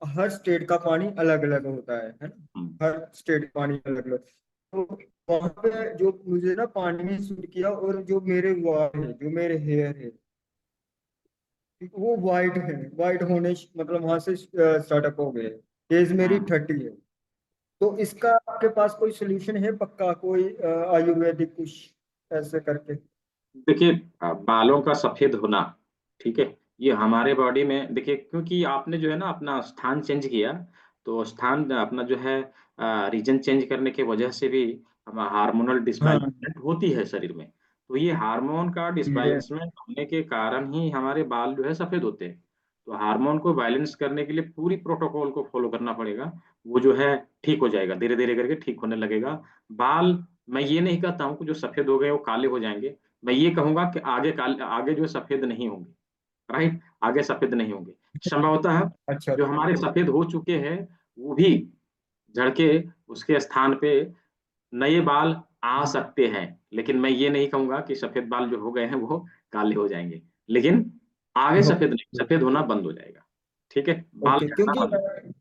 हर स्टेट का पानी अलग अलग होता है हाँ ना, हर स्टेट का पानी अलग अलग। तो वहां पे जो मुझे ना पानी में सूट किया, और जो मेरे वाल है, जो मेरे हेयर है, वो वाइट है। वाइट होने मतलब वहां से स्टार्टअप हो गए। एज मेरी हाँ। 30 है। तो इसका आपके पास कोई सोल्यूशन है पक्का, कोई आयुर्वेदिक कुछ ऐसे करके? देखिए, बालों का सफेद होना, ठीक है, ये हमारे बॉडी में, देखिए, क्योंकि आपने जो है ना अपना स्थान चेंज किया, तो स्थान अपना जो है रीजन चेंज करने की वजह से भी हार्मोनल हाँ डिसबैलेंसमेंट होती है शरीर में। तो ये हार्मोन का ये। डिसबैलेंसमेंट होने के कारण ही हमारे बाल जो है सफेद होते हैं। तो हार्मोन को बैलेंस करने के लिए पूरी प्रोटोकॉल को फॉलो करना पड़ेगा। वो जो है ठीक हो जाएगा, धीरे धीरे करके ठीक होने लगेगा बाल। मैं ये नहीं कहता हूँ कि जो सफेद हो गए वो काले हो जाएंगे, मैं ये कहूंगा कि आगे जो सफेद नहीं होंगे, राइट, आगे सफेद नहीं होंगे। संभवतः अच्छा जो अच्छा। हमारे सफेद हो चुके हैं वो भी झड़ के उसके स्थान पे नए बाल आ सकते हैं, लेकिन मैं ये नहीं कहूंगा कि सफेद बाल जो हो गए हैं वो काले हो जाएंगे। लेकिन आगे सफेद नहीं, सफेद होना बंद हो जाएगा। ठीक है, बाल ओके, झड़ना क्योंकि बंद हो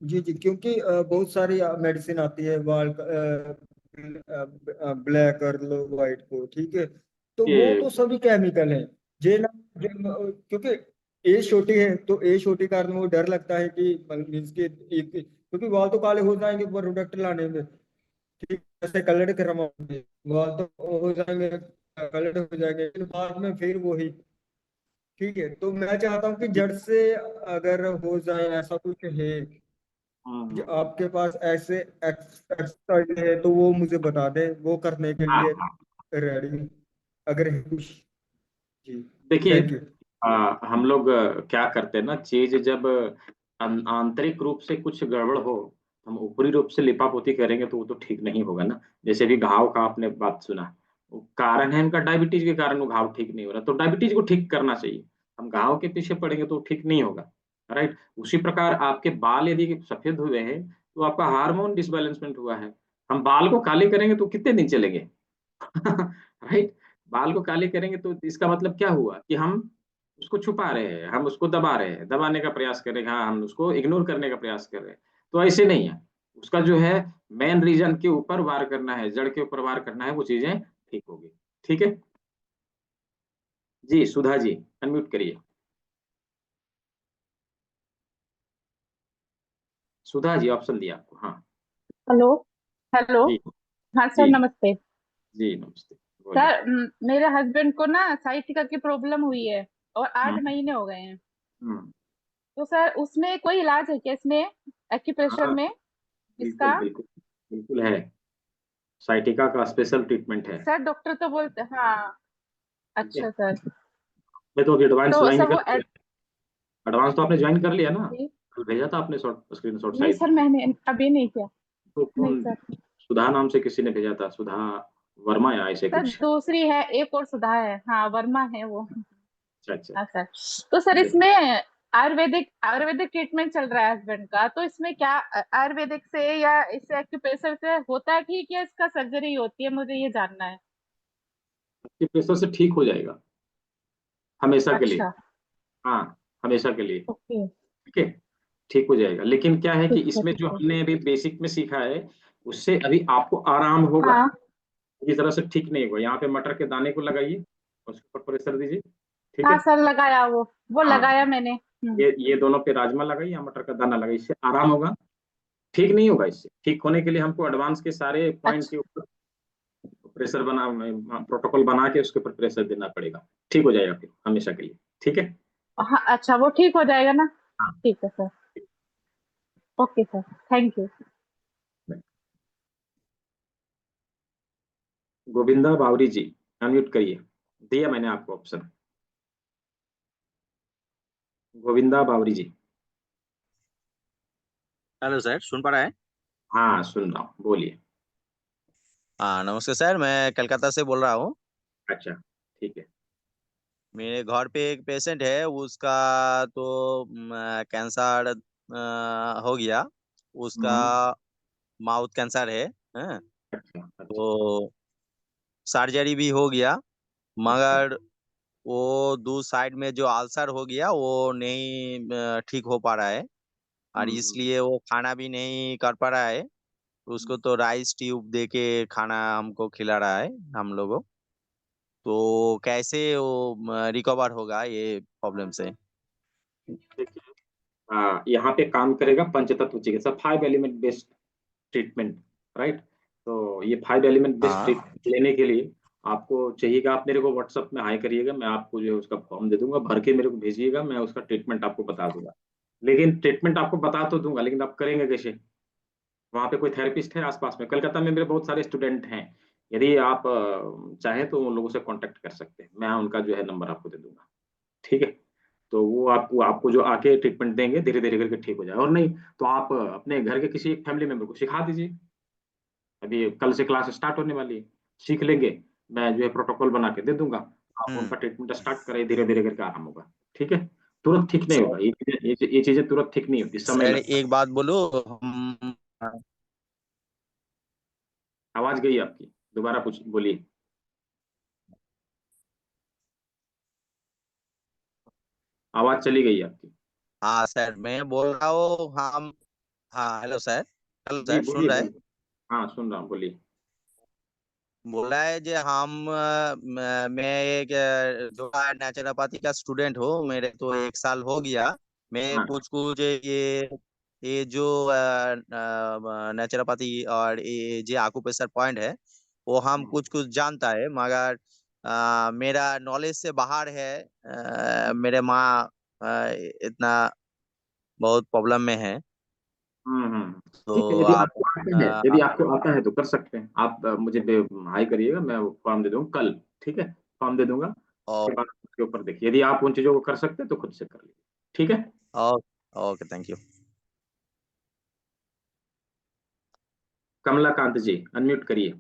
जी जी, क्योंकि बहुत सारी मेडिसिन आती है बाल ब्लैक कर लो वाइट को, ठीक है। तो वो जाएगा। तो सभी केमिकल है। जे ना क्योंकि एज छोटी है, तो एज छोटी कारण वो डर लगता है कि मीन्स के क्योंकि बाल तो काले हो जाएंगे प्रोडक्ट लाने में। ठीक, ऐसे कलर करवाएंगे, बाल तो हो जाएंगे, कलर हो जाएंगे, लेकिन बाद में फिर वही। ठीक है, तो मैं चाहता हूँ कि जड़ से अगर हो जाए ऐसा कुछ है, जो कि आपके पास ऐसे एक्सरसाइज है तो वो मुझे बता दें, वो करने के हाँ लिए हाँ, रेडी हूँ अगर है कुछ। जी। देखिए, थैंक यू। हम लोग क्या करते हैं ना, चीज जब आंतरिक रूप से कुछ गड़बड़ हो, हम ऊपरी रूप से लिपापोती करेंगे तो वो तो ठीक नहीं होगा ना। जैसे भी घाव का आपने बात सुना, वो कारण है उनका डायबिटीज के कारण वो घाव ठीक नहीं हो रहा, तो डायबिटीज को ठीक करना चाहिए। हम घाव के पीछे पड़ेंगे तो वो ठीक नहीं होगा, राइट। उसी प्रकार आपके बाल यदि सफेद हुए हैं तो आपका हार्मोन डिसबैलेंसमेंट हुआ है। हम बाल को काले करेंगे तो कितने दिन चलेंगे? राइट। बाल को काले करेंगे तो इसका मतलब क्या हुआ कि हम उसको छुपा रहे हैं, हम उसको दबा रहे हैं, दबाने का प्रयास कर रहे हैं, हाँ, हम उसको इग्नोर करने का प्रयास कर रहे हैं। तो ऐसे नहीं है, उसका जो है मेन रीजन के ऊपर वार करना है, जड़ के ऊपर वार करना है, वो चीजें ठीक होगी। ठीक है। जी, सुधा जी, अनम्यूट करिए। सुधा जी, ऑप्शन दिया आपको, हाँ। हेलो। हेलो। जी हाँ सर, जी नमस्ते। जी, नमस्ते, बोलिए। सर मेरे हस्बैंड को ना साइटिका की प्रॉब्लम हुई है और 8 महीने हो गए हैं। हम्म, तो सर उसमें कोई इलाज है क्या इसमें, एक्यूप्रेशर हाँ, में बिल्कुल इसका? बिल्कुल, बिल्कुल है। साइटिका का स्पेशल ट्रीटमेंट है। सर डॉक्टर तो बोलते हाँ, अच्छा सर। मैं तो अभी एडवांस तो ज्वाइन सर कर वो लिया। एडवांस तो आपने ज्वाइन कर लिया ना? जी कल भेजा था आपने स्क्रीनशॉट नहीं शायद। सर, मैंने अभी नहीं किया। तो नहीं कौन? सर। सुधा नाम से किसी ने भेजा था, सुधा वर्मा या ऐसे सर कुछ। दूसरी है, एक और सुधा है, हाँ वर्मा है वो। अच्छा अच्छा। हाँ सर। तो सर चलिए। इसमें आयुर्वेदिक आयुर्वेदिक ट्रीटमेंट चल रहा है हस्बैंड का, तो इसमें क्या आयुर्वेदिक से या इससे एक्यूप्रेशर से होता है ठीक, या इसका सर्जरी होती है, मुझे ये जानना है। आपके प्रेशर से ठीक हो जाएगा हमेशा के लिए। अच्छा। हाँ, हमेशा के लिए। ओके। ठीक है, ठीक हो जाएगा। लेकिन क्या है कि ठीक है इसमें ठीक जो है। हमने अभी बेसिक में सीखा है, उससे अभी आपको आराम होगा। हाँ। पूरी तरह से ठीक नहीं होगा। यहाँ पे मटर के दाने को लगाइए, उसके ऊपर प्रेशर दीजिए। ठीक हाँ है। सर लगाया, वो हाँ, लगाया मैंने। ये दोनों पे राजमा लगाइए या मटर का दाना लगाइए, इससे आराम होगा। ठीक नहीं होगा। इससे ठीक होने के लिए हमको एडवांस के सारे पॉइंट अच्छा। के ऊपर प्रेशर बना प्रोटोकॉल बना के उसके ऊपर प्रेशर देना पड़ेगा। ठीक हो जाएगा फिर हमेशा के लिए। ठीक है। हाँ अच्छा, वो ठीक हो जाएगा ना? हाँ। ठीक है sir. Okay sir, thank you. Govinda Bawri ji, unmute करिए। दिया मैंने आपको option. Govinda Bawri ji. Hello sir, सुन पा रहा है? हाँ, सुन रहा हूँ, बोलिए। हाँ नमस्ते सर, मैं कलकत्ता से बोल रहा हूँ। अच्छा, ठीक है। मेरे घर पे एक पेशेंट है, उसका तो कैंसर हो गया। उसका हम्म। माउथ कैंसर है। हैं? अच्छा अच्छा। तो सर्जरी भी हो गया, अच्छा। मगर वो दो साइड में जो अल्सर हो गया वो नहीं ठीक हो पा रहा है। और हम्म। इसलिए वो खाना भी नहीं कर पा रहा है। उसको तो राइस ट्यूब दे के खाना हमको खिला रहा है हम लोगों। तो कैसे वो रिकवर होगा ये प्रॉब्लम से? देखिए, यहाँ पे काम करेगा पंचतत्व चिकित्सा, 5 एलिमेंट बेस्ड ट्रीटमेंट। राइट। तो ये 5 एलिमेंट बेस्ड हाँ। ट्रीटमेंट लेने के लिए आपको चाहिएगा, आप मेरे को व्हाट्सएप में हाई करिएगा, मैं आपको जो है उसका फॉर्म दे दूंगा, भर के मेरे को भेजिएगा, मैं उसका ट्रीटमेंट आपको बता दूंगा। लेकिन ट्रीटमेंट आपको बता तो दूंगा, लेकिन आप करेंगे कैसे? वहाँ पे कोई थेरेपिस्ट है आसपास में? कलकत्ता में मेरे बहुत सारे स्टूडेंट हैं। यदि आप चाहें तो उन लोगों से कांटेक्ट कर सकते हैं, मैं उनका जो है नंबर आपको दे दूंगा। ठीक है। तो वो आपको आपको जो आके ट्रीटमेंट देंगे, धीरे धीरे करके ठीक हो जाए। और नहीं तो आप अपने घर के किसी एक फैमिली मेंबर को सिखा दीजिए। अभी कल से क्लास स्टार्ट होने वाली है, सीख लेंगे। मैं जो है प्रोटोकॉल बना के दे दूंगा, आप हम्म। उनका ट्रीटमेंट स्टार्ट करें, धीरे धीरे करके आराम होगा। ठीक है। तुरंत ठीक नहीं होगा, ये चीजें तुरंत ठीक नहीं होती, समय सर लगता है। एक बात बोलो। हम आवाज गई आपकी, दोबारा पूछ बोलिए। आवाज चली गई आपकी। हाँ सर, मैं बोल रहा हूँ हम। हाँ हेलो जी सर, सुन बोलिए रहे हैं? बोलिए। हाँ, सुन रहा हूँ, बोलिए। बोला है जो हम मैं एक जो नेचुरोपैथी का स्टूडेंट हूँ, मेरे तो 1 साल हो गया। मैं हाँ। कुछ कुछ ये जो नेचुरोपैथी और ये जो आकुप्रेशर पॉइंट है, वो हम कुछ कुछ जानता है, मगर मेरा नॉलेज से बाहर है। मेरे माँ इतना बहुत प्रॉब्लम में है। ठीक है। तो यदि आप आपको आता है, यदि आपको आता है तो कर सकते हैं आप। मुझे हाई करिएगा, मैं वो फॉर्म दे दूंगा कल। ठीक है, फॉर्म दे दूंगा। उसके बाद उसके ऊपर देखिए, यदि आप उन चीजों को कर सकते हैं तो खुद से कर लीजिए। ठीक है। Okay, thank you. Kamlakant ji, unmute करिए।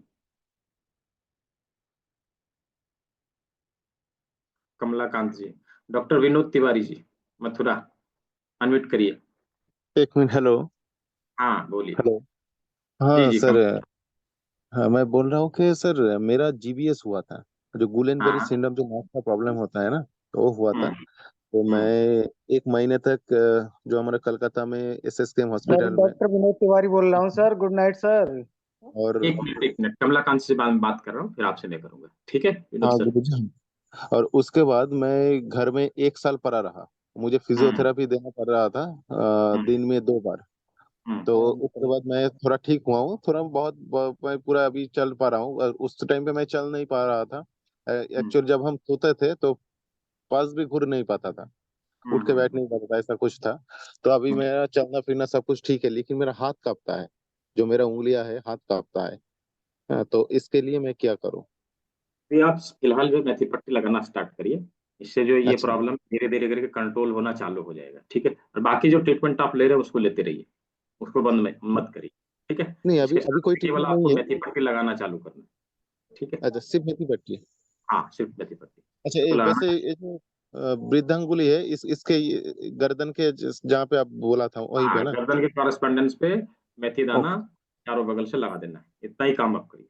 कमलाकांत जी। डॉक्टर विनोद तिवारी जी, मथुरा, अनम्यूट करिए। एक मिनट। हेलो। हाँ, बोलिए। हेलो। जी हाँ जी, सर। कम। हाँ, मैं बोल रहा हूँ कि सर मेरा जीबीएस हुआ था। जो गुलेनबेरी हाँ। सिंड्रोम, जो नाक का प्रॉब्लम होता है ना, तो वो हुआ था। हम्म। तो मैं हम्म। 1 महीने तक जो हमारे कलकत्ता में एसएसकेएम मैं हॉस्पिटल में। डॉक्टर विनोद तिवारी बोल रहा हूँ सर। Good night sir. और एक मिनट एक मिनट, कमलाकांत से बात कर रहा हूँ, फिर आपसे मैं करूंगा। ठीक है विनोद हाँ सर। गुरुजी। और उसके बाद मैं घर में 1 साल पड़ा रहा। मुझे हम्म। फिजियोथेरेपी देना पड़ रहा था, हम्म। दिन में 2 बार। तो उसके बाद मैं थोड़ा ठीक हुआ हूँ, थोड़ा मैं पूरा अभी चल पा रहा हूँ। और उस टाइम पे मैं चल नहीं पा रहा था। हम्म। एक्चुअली जब हम सोते थे तो पास भी घुर नहीं पाता था, उठ के बैठ हम्म। नहीं पाता था, ऐसा कुछ था। तो अभी हम्म। मेरा चलना फिरना सब कुछ ठीक है, लेकिन मेरा हाथ कांपता है। जो मेरा उंगलियां है, हाथ कांपता है। हाँ, तो इसके लिए मैं क्या करूँ? अभी आप फिलहाल जो मेथी पट्टी लगाना स्टार्ट करिए, इससे जो ये अच्छा प्रॉब्लम धीरे धीरे करके कंट्रोल होना चालू हो जाएगा, ठीक है। और बाकी जो ट्रीटमेंट आप ले रहे हो उसको लेते रहिए, उसको बंद मत करिए, ठीक है। नहीं, अभी इसके अभी साथ कोई में केवल ट्रीटमेंट आपको नहीं है। मेथी पट्टी लगाना चालू करना है, ठीक है। अच्छा, सिर्फ मेथी पट्टी। हाँ, सिर्फ मेथी पट्टी अच्छा, उसको लगाना। वैसे ये जो वृद्धांगुली है, इसके गर्दन के जहाँ पे आप बोला था वहीं पे हाँ, ना? गर्दन के कॉरेस्पॉन्डेंस पे मेथी दाना ओके चारों बगल से लगा देना है, इतना ही काम आप करिए,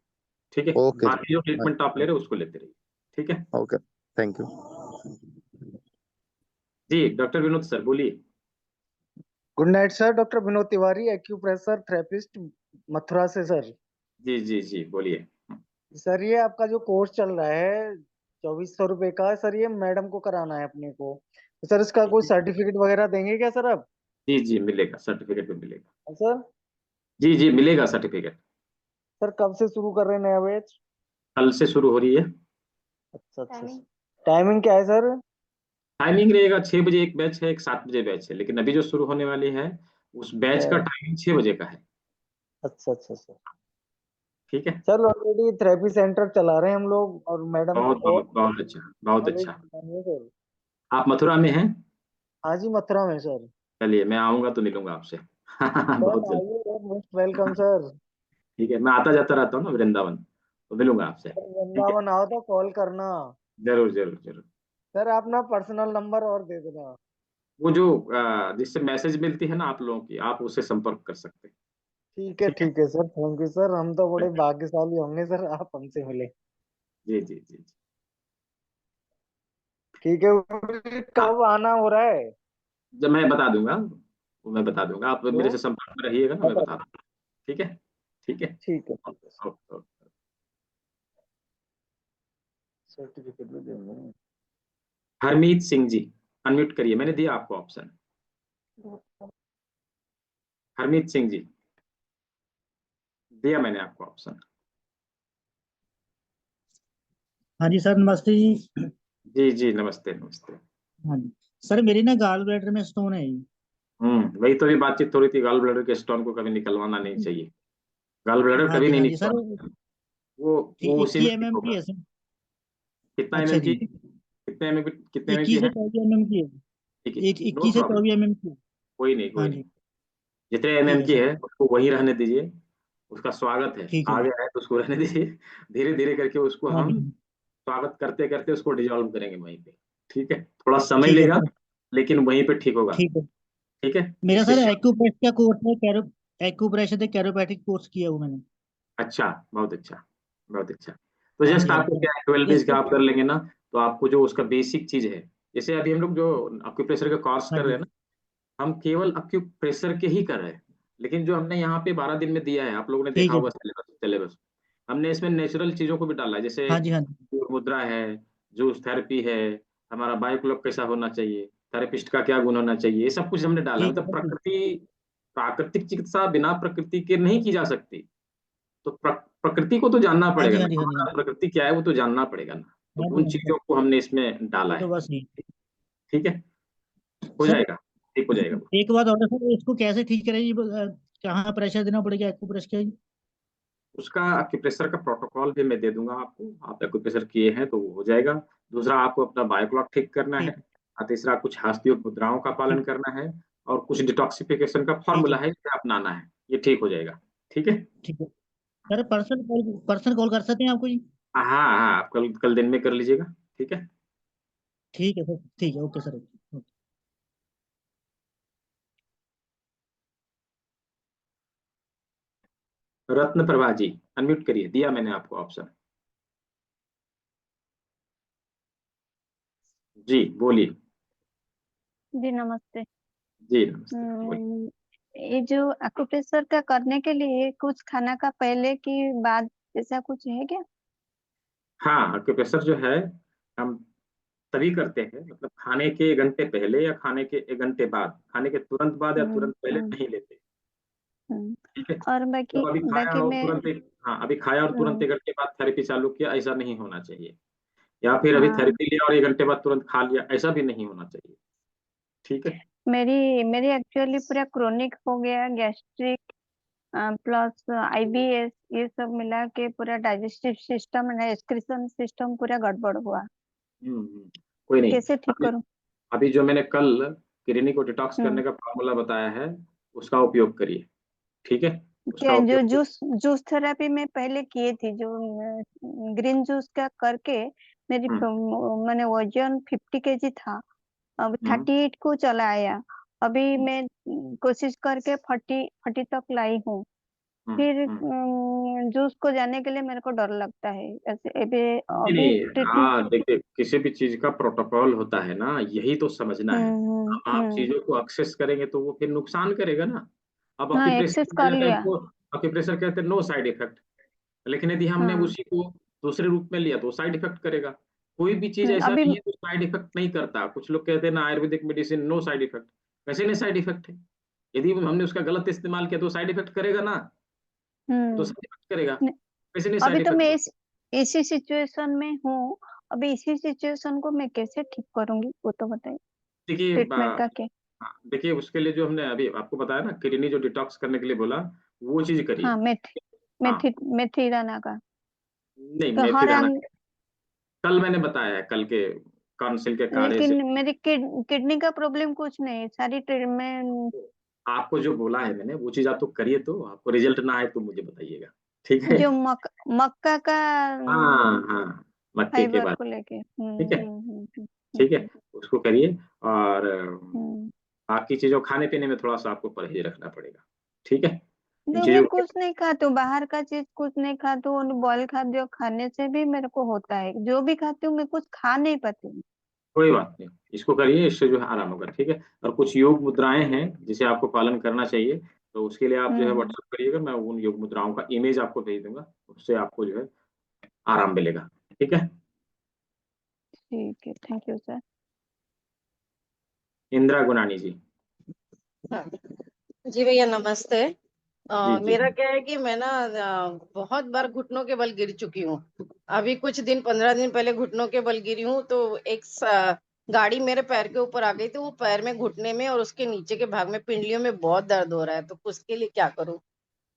ठीक है। ओके बाकी जो ट्रीटमेंट आप ले रहे हो उसको लेते रहिए, ठीक है। Okay, thank you. जी डॉक्टर विनोद सर बोलिए। Good night sir, doctor Vinod Tiwari, acupressure therapist, Mathura से सर। जी जी जी बोलिए। सर ये आपका जो कोर्स चल रहा है 2400 रुपये का, सर ये मैडम को कराना है अपने को, तो सर इसका कोई सर्टिफिकेट वगैरह देंगे क्या सर आप? जी जी मिलेगा, सर्टिफिकेट भी मिलेगा। सर जी जी मिलेगा सर्टिफिकेट। सर कब से शुरू कर रहे हैं नया बैच? कल से शुरू हो रही है। अच्छा अच्छा, टाइमिंग क्या है सर? टाइमिंग रहेगा 6 बजे एक बैच है, एक 7 बजे बैच है, लेकिन अभी जो शुरू होने वाली है उस बैच का टाइमिंग 6 बजे का है, अच्छा अच्छा सर। ठीक है। सर ऑलरेडी थेरेपी सेंटर चला रहे हैं हम लोग, और मैडम बहुत और बहुत बहुत अच्छा, बहुत कॉलेज अच्छा। है सर। आप मथुरा में हैं? हाँ जी, मथुरा में सर। चलिए मैं आऊंगा तो मिलूंगा आपसे बहुत सर जल्द। आइए सर, मोस्ट वेलकम सर। ठीक है, मैं आता जाता रहता हूँ ना वृंदावन, तो मिलूंगा आपसे, सर ठीक है। वृंदावन आओ तो कॉल करना। जरूर जरूर जरूर। सर आप ना पर्सनल नंबर और दे देना। वो जो जिससे मैसेज मिलती है ना आप लोगों की, आप उससे संपर्क कर सकते हैं, ठीक है। ठीक है सर, थैंक यू सर, हम तो बड़े भाग्यशाली होंगे सर आप हमसे मिले। जी जी जी जी। ठीक है, हाँ, कब आना हो रहा है? जब मैं बता दूंगा, वो मैं बता दूंगा, आप मेरे तो से संपर्क में रहिएगा ना, मैं बता दूंगा, ठीक है। ठीक है। ठीक है, ओके ओके। सर्टिफिकेट भी देंगे। हरमीत सिंह जी अनम्यूट करिए, मैंने दिया आपको ऑप्शन। हरमीत सिंह जी दिया मैंने आपको ऑप्शन। हाँ जी सर, नमस्ते जी। जी जी नमस्ते नमस्ते। हाँ जी सर, मेरी ना गाल ब्लैडर में स्टोन है जी। वही तो अभी बातचीत हो रही थी, गॉल ब्लैडर के स्टोन को कभी निकलवाना नहीं चाहिए, गॉल ब्लैडर कभी नहीं हाँ जी सर, निकलवाना, वो उसी में 21 ठीक mm की होगा। है सर। कितना अच्छा एमएम जी, की, कितने एमएम कितने एमएम की 21 से है? 24 mm की है। ठीक है, एक नो 21 से प्रॉब्लम, 24 mm की है। कोई नहीं हाँ कोई नहीं, जी, जितने ठीक एमएम है की सर। है उसको वही रहने दीजिए, उसका स्वागत है, ठीक है आ जी। गया है तो उसको रहने दीजिए, धीरे धीरे करके उसको हाँ हम जी, स्वागत करते करते उसको डिजॉल्व करेंगे वहीं पे, ठीक है। थोड़ा समय ठीक है लेगा सर। लेकिन वहीं पे ठीक होगा, ठीक है, ठीक है। मेरा इससे सर एक्यूप्रेशर का कोर्स है, एक्यूप्रेशर से कैरोप्रैक्टिक कोर्स किया हुआ मैंने। अच्छा, बहुत अच्छा, बहुत अच्छा। तो हाँ जस्ट जी, हाँ आपको जी क्या है, 12 डेज का इससे। आप कर लेंगे ना, तो आपको जो उसका बेसिक चीज है, जैसे अभी हम लोग जो अक्यूप्रेशर का कोर्स हाँ कर रहे जी, हैं ना, हम केवल अक्यूप्रेशर के ही कर रहे हैं, लेकिन जो हमने यहाँ पे 12 दिन में दिया है, आप लोगों ने देखा ठीक है। होगा सिलेबस सिलेबस, हमने इसमें नेचुरल चीजों को भी डाला है, जैसे हाँ जी, हाँ जी, मुद्रा है, जूस थेरेपी है, हमारा बायोक्लॉक कैसा होना चाहिए, थेरेपिस्ट का क्या गुण होना चाहिए, ये सब कुछ हमने डाला है। ठीक है मतलब सर। ठीक, प्राकृतिक चिकित्सा बिना प्रकृति के नहीं की जा सकती, तो प्रकृति को तो जानना हाँ पड़ेगा जी, ना, हाँ जी, हाँ जी, हाँ हमारा जी, प्रकृति क्या है वो तो जानना पड़ेगा ना, तो हाँ जी, उन हाँ जी सर, चीजों को हमने इसमें डाला ये तो है, बस नहीं। ठीक है। हो सर जाएगा, ठीक हो जाएगा वो। एक बात और है सर, इसको कैसे ठीक करें जी? कहाँ प्रेशर देना पड़ेगा एक्यूप्रेशर का जी? उसका एक्यूप्रेशर का प्रोटोकॉल भी मैं दे दूंगा आपको, आप एक्यूप्रेशर किए हैं तो वो हो जाएगा। दूसरा आपको अपना बायोक्लॉक ठीक करना है, ठीक, और तीसरा कुछ हस्तयोग मुद्राओं का पालन ठीक, करना है, और कुछ डिटॉक्सिफिकेशन का ठीक फॉर्मूला है, है जिसे अपनाना है, ये ठीक हो जाएगा, ठीक है। ठीक है सर। पर्सन कॉल कर सकते हैं आपको जी? हाँ हाँ, आप कल कल दिन में कर लीजिएगा, ठीक है। ठीक है सर, ठीक है, ओके सर, ओके। रत्न प्रभा जी अनम्यूट करिए, दिया मैंने आपको ऑप्शन। जी बोलिए। जी नमस्ते। जी नमस्ते बोलिए। ये जो एक्यूप्रेशर का करने के लिए कुछ खाना का पहले की बाद ऐसा कुछ है क्या? हाँ, एक्यूप्रेशर जो है हम तभी करते हैं, मतलब खाने के 1 घंटे पहले या खाने के 1 घंटे बाद, खाने के तुरंत बाद या हम्म तुरंत पहले हम्म नहीं लेते, हम्म। ठीक है। और मतलब अभी खाया बाकी और में तुरंत हाँ अभी खाया और तुरंत हम्म, 1 घंटे बाद थेरेपी चालू किया, ऐसा नहीं होना चाहिए। या फिर अभी हाँ, थेरेपी लिया और 1 घंटे बाद तुरंत खा लिया, ऐसा भी नहीं होना चाहिए, ठीक है। मेरी मेरी एक्चुअली पूरा क्रोनिक हो गया गैस्ट्रिक, प्लस IBS, ये सब मिला के पूरा digestive system and excretion system पूरा गड़बड़ हुआ। कोई नहीं। कैसे ठीक करूं? अभी जो मैंने कल किडनी को डिटॉक्स करने का फार्मूला बताया है उसका उपयोग करिए, ठीक है? उसका जो उपयोग जूस थेरेपी में पहले किए थी, जो ग्रीन जूस का करके मेरी मैंने वजन 50 kg था, अब 38 को चला आया। अभी मैं कोशिश करके 40 तक लाई हूँ। फिर जूस को जाने के लिए मेरे को डर लगता है। ऐसे अभी ट्रीटमेंट। हाँ देखिए, किसी भी चीज का प्रोटोकॉल होता है ना, यही तो समझना है। अब आप चीजों को एक्सेस करेंगे तो वो फिर नुकसान करेगा ना। अब हाँ, एक्सेस कर लिया। अक्यूप्रेशर कहते हैं नो साइड इफेक्ट, लेकिन यदि हमने उसी को दूसरे रूप में लिया तो साइड इफेक्ट करेगा। कोई भी चीज ऐसा अभी नहीं है जो साइड इफेक्ट नहीं करता। कुछ लोग कहते हैं ना Ayurvedic medicine no side effect, वैसे नहीं साइड इफेक्ट है। यदि हमने उसका गलत इस्तेमाल किया तो साइड इफेक्ट करेगा ना, तो साइड इफेक्ट करेगा, वैसे नहीं अभी साइड तो मैं इफेक्ट। इसी सिचुएशन में हूँ। अभी इसी सिचुएशन को मैं कैसे ठीक करूंगी, वो तो बताइए। देखिए ट्रीटमेंट का क्या? हाँ, देखिए उसके लिए जो हमने अभी आपको बताया ना, किडनी जो डिटॉक्स करने के लिए बोला, वो चीज करिए। हाँ, हाँ मेथी दाना का नहीं, तो मेथी हर दाना कल मैंने बताया है, कल के काउंसिल के काढ़े से। लेकिन मेरी किडनी का प्रॉब्लम कुछ नहीं, सारी ट्रीटमेंट। आपको जो बोला है मैंने वो चीज आप तो करिए, तो आपको रिजल्ट ना आए तो मुझे बताइएगा, ठीक है? जो मक्का का हाँ हाँ, मक्के के फाइबर बाद, को लेके। ठीक है, ठीक है, उसको करिए। और हम्म। बाकी चीजों खाने पीने में थोड़ा सा आपको परहेज रखना पड़ेगा, ठीक है? इन नहीं, चीजों मैं को कुछ नहीं खाती हूँ, बाहर का चीज कुछ नहीं खाती हूँ। बॉयल खाद्य खाने से भी मेरे को होता है, जो भी खाती हूँ मैं कुछ खा नहीं पाती हूँ। कोई बात नहीं, इसको करिए, इससे जो है आराम होगा, ठीक है? और कुछ योग मुद्राएं हैं जिसे आपको पालन करना चाहिए, तो उसके लिए आप जो है व्हाट्सएप करिएगा, मैं उन योग मुद्राओं का इमेज आपको भेज दूंगा, उससे आपको जो है आराम मिलेगा, ठीक है? ठीक है, थैंक यू सर। इंदिरा गुनानी जी। जी भैया नमस्ते। जी जी मेरा क्या है कि मैं ना बहुत बार घुटनों के बल गिर चुकी हूँ। अभी कुछ दिन 15 दिन पहले घुटनों के बल गिरी हूँ, तो एक गाड़ी मेरे पैर के ऊपर आ गई, तो वो पैर में घुटने में और उसके नीचे के भाग में पिंडलियों में बहुत दर्द हो रहा है, तो उसके लिए क्या करूँ?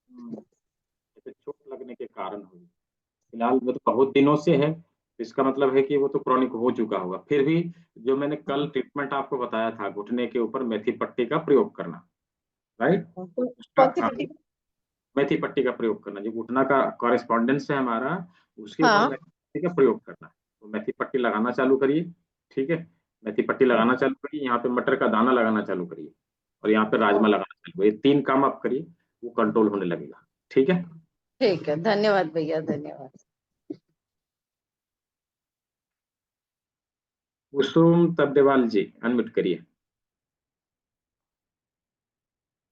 जैसे चोट लगने के कारण हुई, फिलहाल वो तो बहुत दिनों से है, इसका मतलब है कि वो तो क्रॉनिक हो चुका होगा। फिर भी जो मैंने कल ट्रीटमेंट आपको बताया था, घुटने के ऊपर मेथी पट्टी का प्रयोग करना, राइट? कौन सी पट्टी? मेथी पट्टी का प्रयोग करना, जो घुटना का कॉरेस्पॉन्डेंस है हमारा, उसके ऊपर हाँ। मेथी पट्टी का प्रयोग करना। तो मेथी पट्टी लगाना चालू करिए, ठीक है? मेथी पट्टी लगाना चालू करिए, यहाँ पे मटर का दाना लगाना चालू करिए, और यहाँ पे राजमा लगाना चालू करिए। 3 काम आप करिए, वो कंट्रोल होने लगेगा, ठीक है? ठीक है, धन्यवाद भैया, धन्यवाद। कुसुम तब्रेवाल जी, अनम्यूट करिए।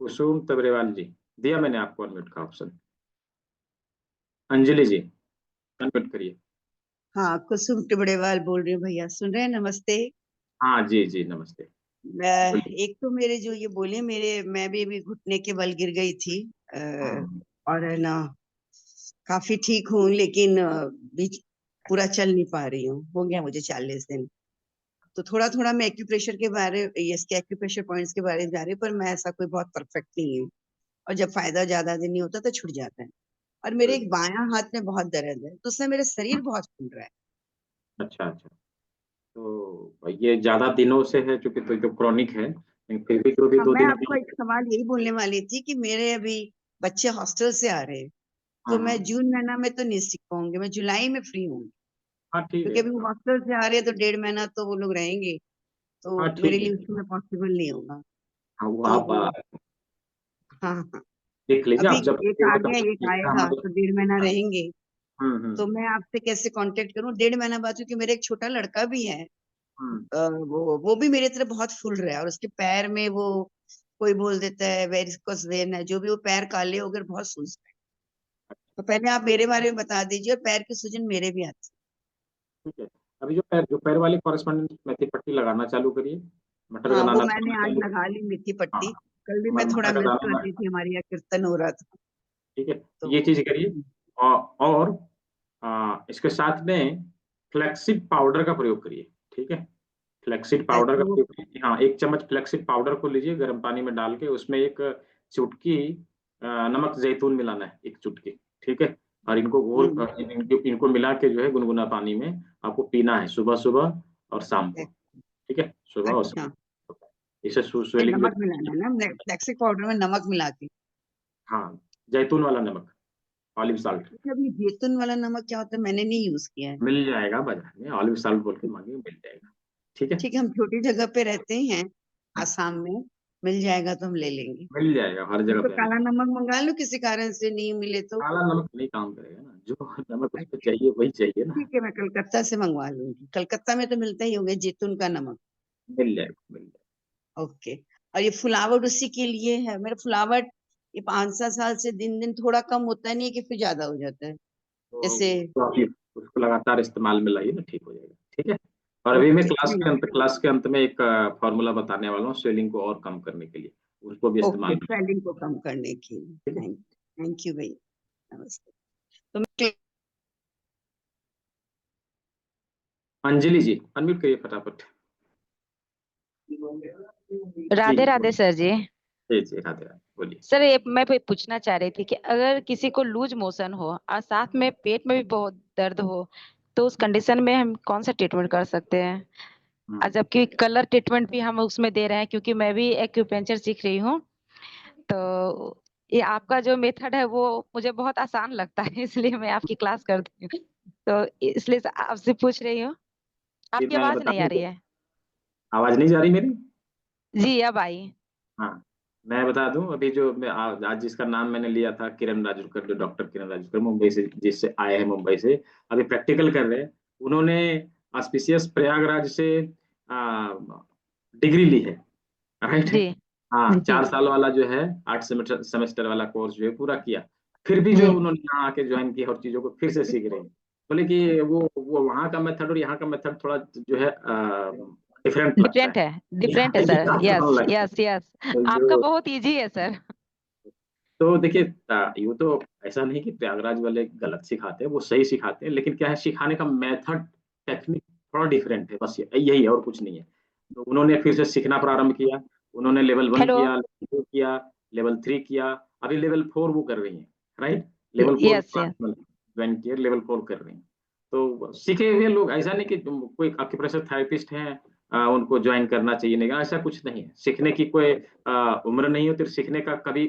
कुसुम तब्रेवाल जी, दिया मैंने आपको अनम्यूट का ऑप्शन। अंजलि जी, अनम्यूट करिए। हाँ, कुसुम टिबड़ेवाल बोल रही हूँ भैया, सुन रहे हैं? नमस्ते। हाँ जी जी, नमस्ते। एक तो मेरे जो ये बोले, मैं भी अभी घुटने के बल गिर गई थी, और है ना काफी ठीक हूँ, लेकिन बीच पूरा चल नहीं पा रही हूँ। हो गया मुझे 40 दिन। तो थोड़ा थोड़ा मैं एक्यूप्रेशर के बारे, इसके एक्यूप्रेशर पॉइंट्स के बारे में जा रही हूँ, पर मैं ऐसा कोई बहुत परफेक्ट नहीं हूँ, और जब फायदा ज्यादा दिन नहीं होता तो छूट जाता है। और मेरे एक बायां हाथ में बहुत दर्द है, तो उससे मेरे शरीर बहुत फूल रहा है। अच्छा अच्छा, तो ये ज्यादा दिनों से है, चूंकि तो क्रॉनिक है, लेकिन फिर भी जो भी हाँ, 2 मैं दिनों आपको में। एक सवाल यही बोलने वाली थी कि मेरे अभी बच्चे हॉस्टल से आ रहे हैं, तो मैं जून महीना में तो नहीं सीख पाऊंगी, मैं जुलाई में फ्री हूँ, हाँ ठीक क्योंकि है, अभी वो हॉस्टल से आ रहे हैं तो 1.5 महीना तो वो लोग रहेंगे, तो हाँ मेरे ठीक है, लिए उसमें पॉसिबल नहीं होगा। हाँ वो तो आप हाँ हाँ, देख लीजिए, अभी आप जब एक आ गया, एक हमारे। आएगा, तो 1.5 महीना रहेंगे। तो हम्म। मैं आपसे कैसे कांटेक्ट करूं 1.5 महीना बाद? क्योंकि मेरा एक छोटा लड़का भी है, हम्म। वो भी मेरी तरह बहुत फूल रहा है, और उसके पैर में वो कोई बोल देता है वेरिकोस वेन है, जो भी, वो पैर काले हो गए, बहुत सूजता है। तो पहले आप मेरे बारे में बता दीजिए, और पैर की सूजन मेरे भी आती ठीक है, अभी जो पैर वाले कॉरेस्पॉन्डेंट मेथी पट्टी लगाना चालू करिए, है। मटर का हाँ, वो दाना मैंने लगाना आज चालू लगा ली मेथी करिए। पट्टी। हाँ, कल भी मैं थोड़ा मटर का मिस दाना कर दी थी, हमारे यहाँ कीर्तन हो रहा था। ठीक है, तो ये चीज करिए। और इसके साथ में फ्लैक्सीड पाउडर का प्रयोग करिए, ठीक है? फ्लैक्सीड पाउडर का वो प्रयोग कीजिए। हाँ, 1 चम्मच फ्लैक्सीड पाउडर को लीजिए, गर्म पानी में डाल के उसमें एक चुटकी नमक जैतून मिलाना है 1 चुटकी, ठीक है? और इनको घोल इनको मिला के जो है गुनगुना पानी में आपको पीना है सुबह-सुबह और शाम को, ठीक है? सुबह और शाम अच्छा को। इससे स्वेलिंग नमक मिलाना है ना फ्लेक्सिक पाउडर में नमक मिला के। हाँ, जैतून वाला नमक, ऑलिव साल्ट। अभी जैतून वाला नमक क्या होता है मैंने नहीं यूज किया है। मिल जाएगा बाजार में, ऑलिव साल्ट बोल के मांगिए मिल जाएगा, ठीक है? ठीक है, हम छोटी जगह पे रहते हैं आसाम में, मिल जाएगा तो हम ले लेंगे। मिल जाएगा हर जगह तो पे। काला नमक मंगा लो, किसी कारण से नहीं मिले तो। काला नमक नहीं काम करेगा ना, जो नमक उसको चाहिए वही चाहिए ना। ठीक है, मैं कलकत्ता से मंगवा लूंगी, कलकत्ता में तो मिलता ही होगा जैतून का नमक। मिल जाएगा। ओके। और ये फुलावट उसी के लिए है, मेरा फुलावट ये 5-7 साल से दिन दिन थोड़ा कम होता नहीं है कि फिर ज्यादा हो जाता है तो जैसे। उसको लगातार इस्तेमाल में लाइए ना, ठीक हो जाएगा, ठीक है? और अभी मैं क्लास के अंत में एक फॉर्मूला बताने वाला हूँ स्वेलिंग को और कम करने के लिए, उसको भी इस्तेमाल ओके, स्वेलिंग को कम करने के लिए। थैंक यू भैया, नमस्ते। तो मैं अंजलि जी अनम्यूट करिए फटाफट। राधे राधे सर जी। जी राधे राधे, बोलिए। सर ये मैं पूछना चाह रही थी कि अगर किसी को लूज मोशन हो और साथ में पेट में भी बहुत दर्द हो तो उस कंडीशन में हम कौन सा ट्रीटमेंट कर सकते हैं? और जबकि कलर ट्रीटमेंट भी हम उसमें दे रहे हैं क्योंकि मैं भी एक्यूपेंचर सीख रही हूँ, तो ये आपका जो मेथड है वो मुझे बहुत आसान लगता है इसलिए मैं आपकी क्लास करती हूँ, तो इसलिए आपसे पूछ रही हूँ। आपकी आवाज नहीं आ रही है। आवाज नहीं जा रही मेरी? जी अब आई। हाँ, मैं बता दूं, अभी जो मैं आज जिसका नाम मैंने लिया था किरण राजूरकर, जो डॉक्टर किरण राजूरकर मुंबई से, जिससे आए हैं मुंबई से, अभी प्रैक्टिकल कर रहे हैं। उन्होंने ऑस्पिशियस प्रयागराज से डिग्री ली है, राइट? हाँ, 4 साल वाला जो है 8 सेमेस्टर वाला कोर्स जो है पूरा किया, फिर भी जो उन्होंने यहाँ आके ज्वाइन किया और चीजों को फिर से सीख रहे हैं। बोले कि वो वहाँ का मेथड और यहाँ का मेथड थोड़ा जो है डिफरेंट लगता है। डिफरेंट है सर। यस यस आपका बहुत इजी है सर। तो देखिए, यूँ तो ऐसा नहीं कि प्रयागराज वाले गलत सिखाते हैं, वो सही सिखाते हैं, लेकिन क्या है, सिखाने का मेथड टेक्निक थोड़ा डिफरेंट है, बस यही है और कुछ नहीं है। तो उन्होंने फिर से सीखना प्रारंभ किया, उन्होंने लेवल 1 किया, लेवल 2 किया, लेवल 3 किया, अभी लेवल 4 वो कर रही हैं, राइट? लेवल 4 ज्वाइन किया, लेवल 4 कर रही हैं। तो सीखे हुए लोग, ऐसा नहीं कि कोई एक्यूप्रेशर थेरेपिस्ट हैं उनको ज्वाइन करना चाहिए, नहीं, ऐसा कुछ नहीं है। सीखने की कोई उम्र नहीं होती, सीखने का कभी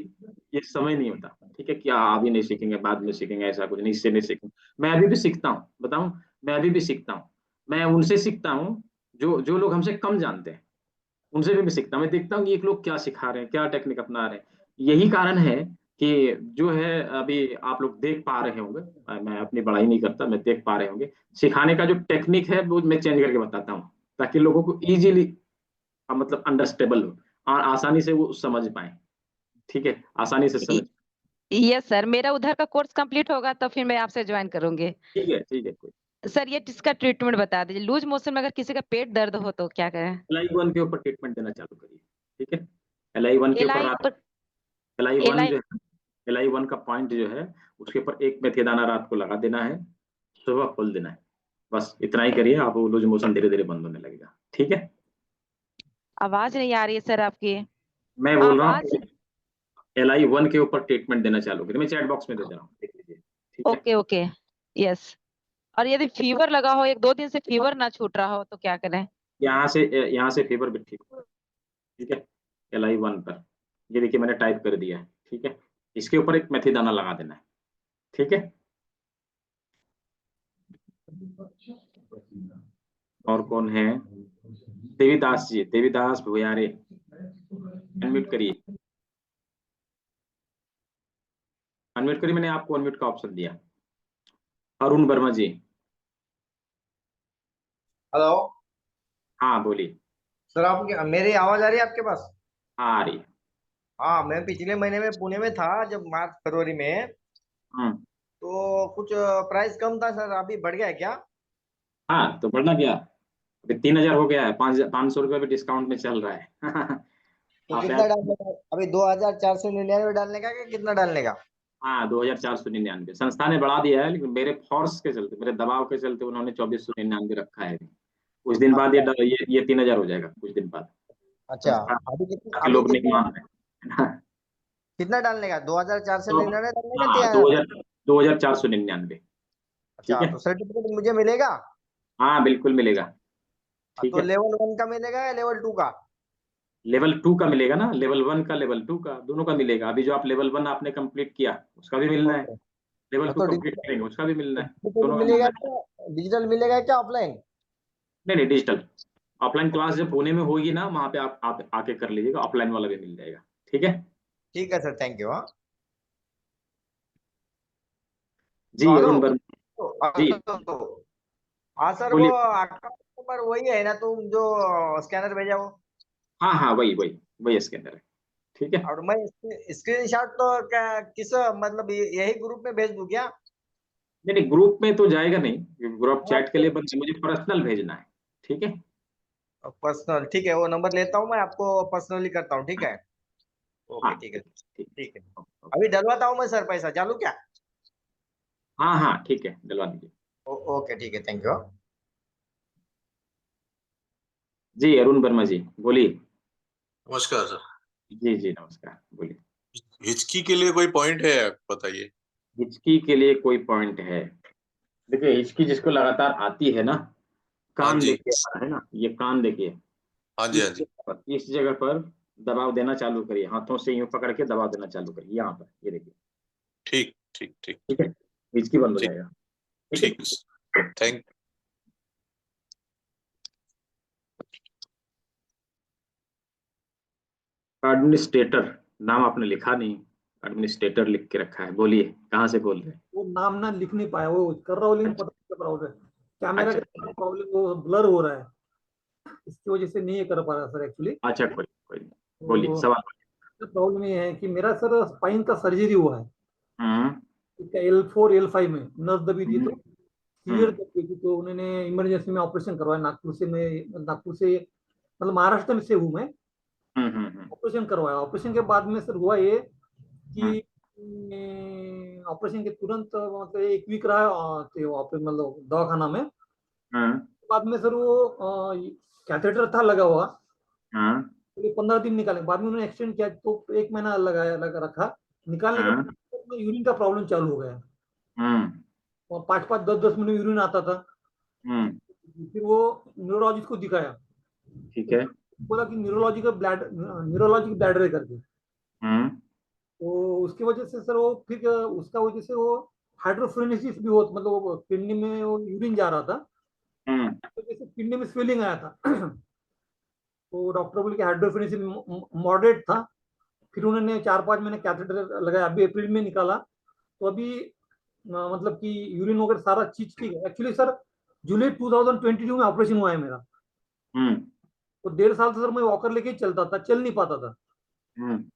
ये समय नहीं होता, ठीक है? कि अभी नहीं सीखेंगे, बाद में सीखेंगे, ऐसा कुछ नहीं, इससे नहीं सीखेंगे। मैं अभी भी सीखता हूँ, बताऊं, मैं अभी भी सीखता हूँ। मैं उनसे सीखता हूँ जो लोग हमसे कम जानते हैं, उनसे भी मैं सीखता हूँ। मैं देखता हूँ कि एक लोग क्या सिखा रहे हैं, क्या टेक्निक अपना रहे हैं। यही कारण है कि जो है अभी आप लोग देख पा रहे होंगे, मैं अपनी बड़ाई नहीं करता, मैं देख पा रहे होंगे, सिखाने का जो टेक्निक है वो मैं चेंज करके बताता हूँ, ताकि लोगों को इजीली मतलब अंडरस्टेबल हो और आसानी से वो समझ पाए, ठीक है? आसानी से समझ। यस सर, मेरा उधर का कोर्स कंप्लीट होगा तो फिर मैं आपसे ज्वाइन करूंगी। ठीक है कोई। सर ये इसका ट्रीटमेंट बता दीजिए, लूज मोशन में अगर किसी का पेट दर्द हो तो क्या करें? LI1 के ऊपर ट्रीटमेंट देना चालू करिए, ठीक है? LI1 के ऊपर LI1 जो है, LI1 का पॉइंट जो है उसके ऊपर एक मेथी दाना रात को लगा देना है, सुबह खोल देना है, बस इतना ही करिए, आप लूज मोशन धीरे धीरे बंद होने लगेगा, ठीक है? आवाज नहीं आ रही है सर आपकी। मैं बोल रहा हूँ LI1 के ऊपर ट्रीटमेंट देना चालू करिए, मैं चैट बॉक्स में दे दे रहा हूँ, देख लीजिए, ठीक है? Okay okay yes. और यदि फीवर लगा हो, 1-2 दिन से फीवर ना छूट रहा हो तो क्या करें? यहाँ से फीवर भी ठीक हो, ठीक है? LI1 पर ये देखिए मैंने टाइप कर दिया है, ठीक है? इसके ऊपर एक मेथी दाना लगा देना है, ठीक है? और कौन है? देवीदास जी, देवीदास भुयारे, अनम्यूट करिए, अनम्यूट करिए, मैंने आपको अनम्यूट का ऑप्शन दिया। अरुण वर्मा जी, हेलो। हाँ बोलिए। सर आप मेरी आवाज आ रही है आपके पास? हाँ आ रही है। हाँ, मैं पिछले महीने में पुणे में था, जब मार्च फरवरी में, तो कुछ प्राइस कम था सर, अभी बढ़ गया है क्या? हाँ तो बढ़ना क्या, अभी 3000 हो गया है, 500 रुपये भी डिस्काउंट में चल रहा है। तो कितना डालने का अभी? 2499 डालने का कि कितना डालने का? हाँ 2499। संस्था ने बढ़ा दिया है, लेकिन मेरे फोर्स के चलते, मेरे दबाव के चलते उन्होंने 2499 रखा है। कुछ दिन बाद ये 3000 हो जाएगा, कुछ दिन बाद। अच्छा, संस्था के लोग नहीं मान रहे। कितना डालने का? 2499 डालने का हाँ, 2499। ठीक अच्छा, है, तो सर्टिफिकेट मुझे मिलेगा? हाँ बिल्कुल मिलेगा। ठीक तो है, लेवल 1 का मिलेगा या लेवल 2 का? लेवल 2 का मिलेगा ना, लेवल 1 का, लेवल 2 का, दोनों का मिलेगा। अभी जो आप लेवल 1 आपने कंप्लीट किया उसका भी मिलना है, ओके। लेवल 2 तो कंप्लीट करेंगे उसका भी मिलना है, डिजिटल दोनों का मिलेगा मिलना है। क्या? डिजिटल मिलेगा क्या ऑफलाइन? नहीं नहीं, डिजिटल। ऑफलाइन क्लास जब पुणे में होगी ना, वहां पे आप आके कर लीजिएगा, ऑफलाइन वाला भी मिल जाएगा। ठीक है ठीक है सर, थैंक यू। हाँ जी, तो हेलो। अरुण वर्मा जी, हाँ सर, वो बोलिए। अकाउंट नंबर वही है ना तुम जो स्कैनर भेजा वो? हाँ हाँ, वही वही वही स्कैनर है। ठीक है, और मैं स्क्रीनशॉट तो क्या किस मतलब यही ग्रुप में भेज दूं क्या? नहीं नहीं, ग्रुप में तो जाएगा नहीं, ग्रुप हाँ चैट के लिए बंद है, मुझे पर्सनल भेजना है। ठीक है, पर्सनल, ठीक है, वो नंबर लेता हूँ मैं, आपको पर्सनली करता हूँ, ठीक है? ओके, हाँ ठीक है, ठीक। ठीक है। अभी डलवाता हूँ मैं सर, पैसा चालू क्या? हाँ हाँ ठीक है, डलवा दीजिए। ओके, ठीक है, थैंक यू। जी अरुण वर्मा जी, बोलिए। नमस्कार सर। जी जी नमस्कार, बोलिए। हिचकी के लिए कोई पॉइंट है, आप बताइए। हिचकी के लिए कोई पॉइंट है? देखिए, हिचकी जिसको लगातार आती है ना, हाँ कान जी, देखिए हमारा है ना, ये कान देखिए, हाँ जी, हाँ जी। इस जगह पर दबाव देना चालू करिए, हाथों से यूं पकड़ के दबाव देना चालू करिए, यहाँ पर ये देखिए। ठीक ठीक ठीक ठीक है, हिचकी बंद हो ठीक जाएगा। ठीक है, ठीक। थैंक एडमिनिस्ट्रेटर, नाम आपने लिखा नहीं, एडमिनिस्ट्रेटर लिख के रखा है। बोलिए, कहाँ से बोल रहे हैं? वो नाम ना लिख नहीं पाया, वो कर रहा हूँ लेकिन पता नहीं क्या प्रॉब्लम है, कैमरा अच्छा का प्रॉब्लम, वो ब्लर हो रहा है, इसकी वजह से नहीं कर पा रहा सर एक्चुअली। अच्छा, कोई नहीं, बोलिए तो सवाल। प्रॉब्लम ये है कि मेरा सर स्पाइन का सर्जरी हुआ है, हम्म इसका L4 L5 में नस दबी थी, तो सीवियर हम्म दबी थी, तो उन्होंने इमरजेंसी में ऑपरेशन करवाया नागपुर से। मैं नागपुर से मतलब महाराष्ट्र में से हूँ मैं, ऑपरेशन करवाया। ऑपरेशन के बाद में सर हुआ ये कि ऑपरेशन के तुरंत मतलब 1 वीक रहा मतलब दवाखाना में। बाद में सर वो कैथेटर था लगा हुआ, तो 15 दिन निकाले, बाद में उन्होंने एक्सटेंड किया तो 1 महीना लगाया, लगा रखा, निकालने के बाद यूरिन का प्रॉब्लम चालू हो गया, और 5-5 10-10 मिनट यूरिन आता था। फिर वो न्यूरोलॉजिस्ट को दिखाया, ठीक है, बोला कि न्यूरोलॉजिक ब्लैडर है करके। तो उसकी वजह से सर वो फिर उसका वजह से वो हाइड्रोफ्रेनेसिस भी हो, मतलब वो किडनी में वो यूरिन जा रहा था, तो जैसे किडनी में स्वेलिंग आया था। तो डॉक्टर बोले कि हाइड्रोफ्रेनेसिस मॉडरेट था। फिर उन्होंने 4-5 महीने कैथेटर लगाया, अभी अप्रैल में निकाला, तो अभी मतलब कि यूरिन वगैरह सारा चीज ठीक है। एक्चुअली सर जुलाई 2022 में ऑपरेशन हुआ है मेरा, तो 1.5 साल से सर मैं वॉकर लेके ही चलता था, चल नहीं पाता था,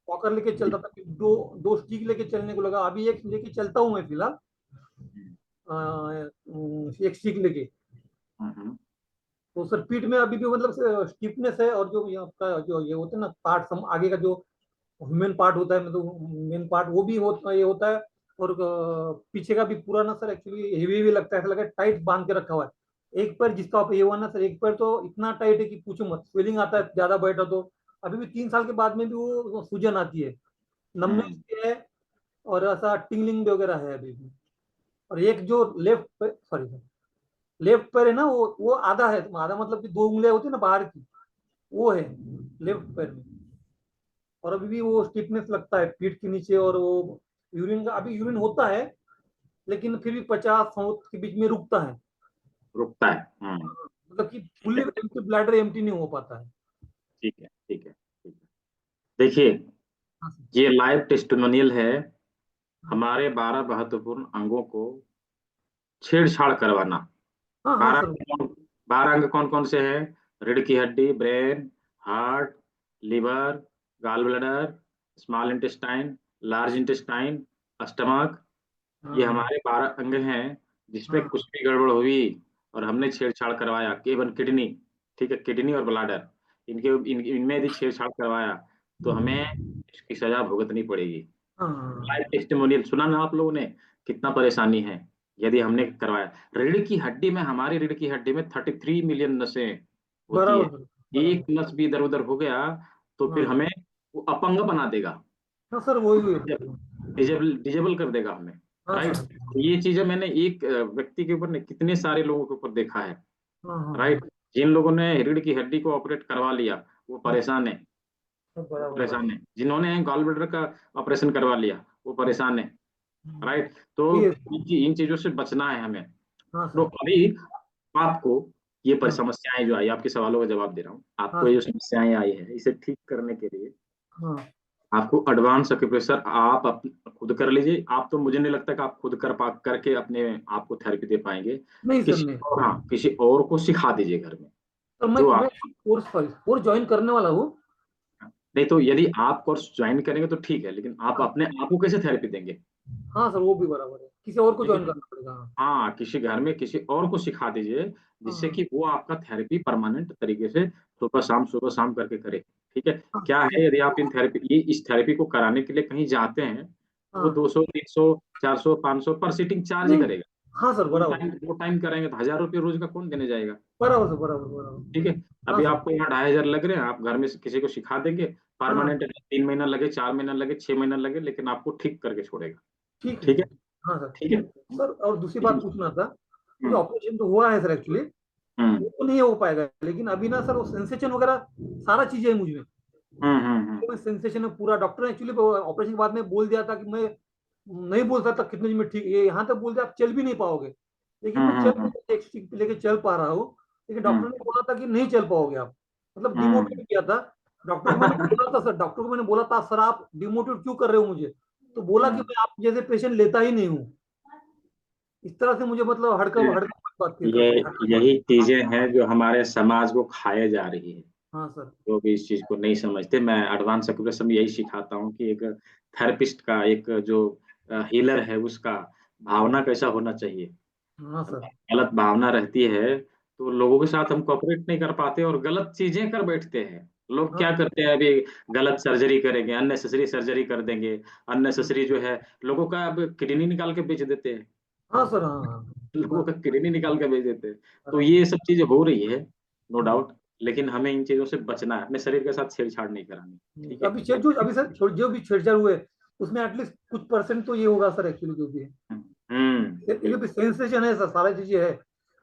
वॉकर लेके चलता था, दो दो स्टिक लेके चलने को लगा, अभी एक लेके चलता हूँ मैं फिलहाल, एक स्टिक लेके। तो सर पीठ में अभी भी मतलब स्टिफनेस है, और जो ये आपका जो ये होता है ना पार्ट, आगे का जो ह्यूमन पार्ट होता है, मतलब मेन पार्ट, वो भी ये होता है, और पीछे का भी पूरा ना सर एक्चुअली हेवी लगता है, ऐसा लगा टाइट बांध के रखा हुआ है। एक पैर जिसका ये हुआ ना सर, एक पैर तो इतना टाइट है कि पूछो मत, स्वेलिंग आता है ज्यादा बैठा तो। अभी भी 3 साल के बाद में भी वो सूजन आती है, नमनेस है, और ऐसा टिंगलिंग वगैरह है अभी भी। और एक जो लेफ्ट पैर है ना, वो आधा है, आधा मतलब कि 2 उंगलियां होती है ना बाहर की, वो है लेफ्ट पैर में। और अभी भी वो स्टिफनेस लगता है पीठ के नीचे, और वो यूरिन का अभी यूरिन होता है, लेकिन फिर भी 50-100 के बीच में रुकता है, मतलब कि फुल्ली एम्प्टी, ब्लैडर एम्प्टी नहीं हो पाता है। ठीक है ठीक है ठीक है। देखिए, ये लाइव टेस्टिमोनियल है, हमारे 12 महत्वपूर्ण अंगों को छेड़छाड़ करवाना। हाँ हाँ सर। 12 अंग कौन कौन से हैं? रीढ़ की हड्डी, brain, heart, liver, gall bladder, small intestine, large intestine, stomach, ये हमारे 12 अंग हैं, जिसमें कुछ भी गड़बड़ हुई और हमने छेड़छाड़ करवाया, केवल किडनी, ठीक है, किडनी और ब्लैडर, इनमें यदि छेड़छाड़ करवाया तो हमें इसकी सजा भुगतनी पड़ेगी। लाइव टेस्टिमोनियल सुना ना आप लोगों ने, कितना परेशानी है यदि हमने करवाया। रीढ़ की हड्डी में, हमारी रीढ़ की हड्डी में 33 मिलियन नसें होती है, एक नस भी इधर उधर हो गया तो फिर हमें वो अपंग बना देगा। हाँ सर वही डिजेबल कर देगा हमें, हाँ राइट। सर ये चीजें मैंने एक व्यक्ति के ऊपर नहीं, कितने सारे लोगों के ऊपर देखा है, हाँ राइट। जिन लोगों ने रीढ़ की हड्डी को ऑपरेट करवा लिया वो परेशान है, बराबर है। जिन्होंने गॉल ब्लैडर का ऑपरेशन करवा लिया वो परेशान है, राइट। तो ये इन चीजों से बचना है हमें। हाँ तो सर अभी आपको ये हाँ समस्याएं जो आई, आपके सवालों का जवाब दे रहा हूँ, आपको हाँ ये जो समस्याएं आई है इसे ठीक करने के लिए हाँ आपको एडवांस एक्यूप्रेशर आप खुद कर लीजिए। आप तो मुझे नहीं लगता कि आप खुद करके अपने आप को थेरेपी दे पाएंगे। नहीं सर नहीं किसी और को सिखा दीजिए घर में। सर मैं जो मैं कोर्स ज्वाइन करने वाला हूँ। नहीं तो यदि आप कोर्स ज्वाइन करेंगे तो ठीक है, लेकिन आप अपने आप को कैसे थेरेपी देंगे? हाँ सर वो भी बराबर है, किसी और को ज्वाइन करना पड़ेगा। हाँ, किसी घर में किसी और को सिखा दीजिए जिससे कि वो आपका थेरेपी परमानेंट तरीके से सुबह शाम करके करे। ठीक है। क्या है, यदि आप इस थेरेपी को कराने के लिए कहीं जाते हैं तो वो 200, 300, 400, 500 पर सीटिंग चार्ज ही करेगा। हाँ सर बराबर दो टाइम करेंगे तो 1000 रुपये रोज का कौन देने जाएगा? बराबर सर बराबर। ठीक है। अभी आपको यहाँ 2500 लग रहे हैं, आप घर में किसी को सिखा देंगे, परमानेंट 3 महीना लगे, 4 महीना लगे, 6 महीना लगे, लेकिन आपको ठीक करके छोड़ेगा। ठीक है। हाँ सर ठीक है सर। और दूसरी बात पूछना था, मुझे ऑपरेशन तो हुआ है सर एक्चुअली, वो तो नहीं हो पाएगा, लेकिन अभी ना सर वो सेंसेशन वगैरह सारा चीजें है मुझ में। तो सेंसेशन में पूरा, डॉक्टर ने एक्चुअली ऑपरेशन के बाद में बोल दिया था कि मैं नहीं बोल सकता कितने दिन में ठीक, ये यहाँ तक बोल दिया आप चल भी नहीं पाओगे, लेकिन मैं एक स्टिक लेके चल पा रहा हूँ। लेकिन डॉक्टर ने बोला था कि नहीं चल पाओगे आप, मतलब डिमोटिवेट किया था डॉक्टर को। मैंने बोला था सर, डॉक्टर को मैंने बोला था सर आप डिमोटिवेट क्यों कर रहे हो मुझे, तो बोला कि मैं आप जैसे पेशेंट लेता ही नहीं हूँ। इस तरह से मुझे मतलब यही चीजें हैं जो हमारे समाज को खाए जा रही है। हाँ सर। लोग इस चीज को नहीं समझते। मैं एडवांस एक्यूप्रेशर में यही सिखाता हूँ कि एक थेरेपिस्ट का, एक जो हीलर है उसका भावना कैसा होना चाहिए। हाँ सर। गलत भावना रहती है तो लोगों के साथ हम कोऑपरेट नहीं कर पाते और गलत चीजें कर बैठते हैं। लोग क्या करते हैं, अभी गलत सर्जरी करेंगे, अननेसेसरी सर्जरी कर देंगे, अननेसेसरी जो है लोगों का अब किडनी निकाल के बेच देते हैं। हाँ सर हाँ लोगों का किडनी निकाल के बेच देते हैं। तो ये सब चीजें हो रही है, नो डाउट, लेकिन हमें इन चीजों से बचना है, अपने शरीर के साथ छेड़छाड़ नहीं करानी। ठीक है। अभी सर जो भी छेड़छाड़ हुए उसमें एटलीस्ट कुछ % तो ये होगा सर एक्चुअली जो भी है। ये भी सेंसेशन है सर, सारी चीजें है।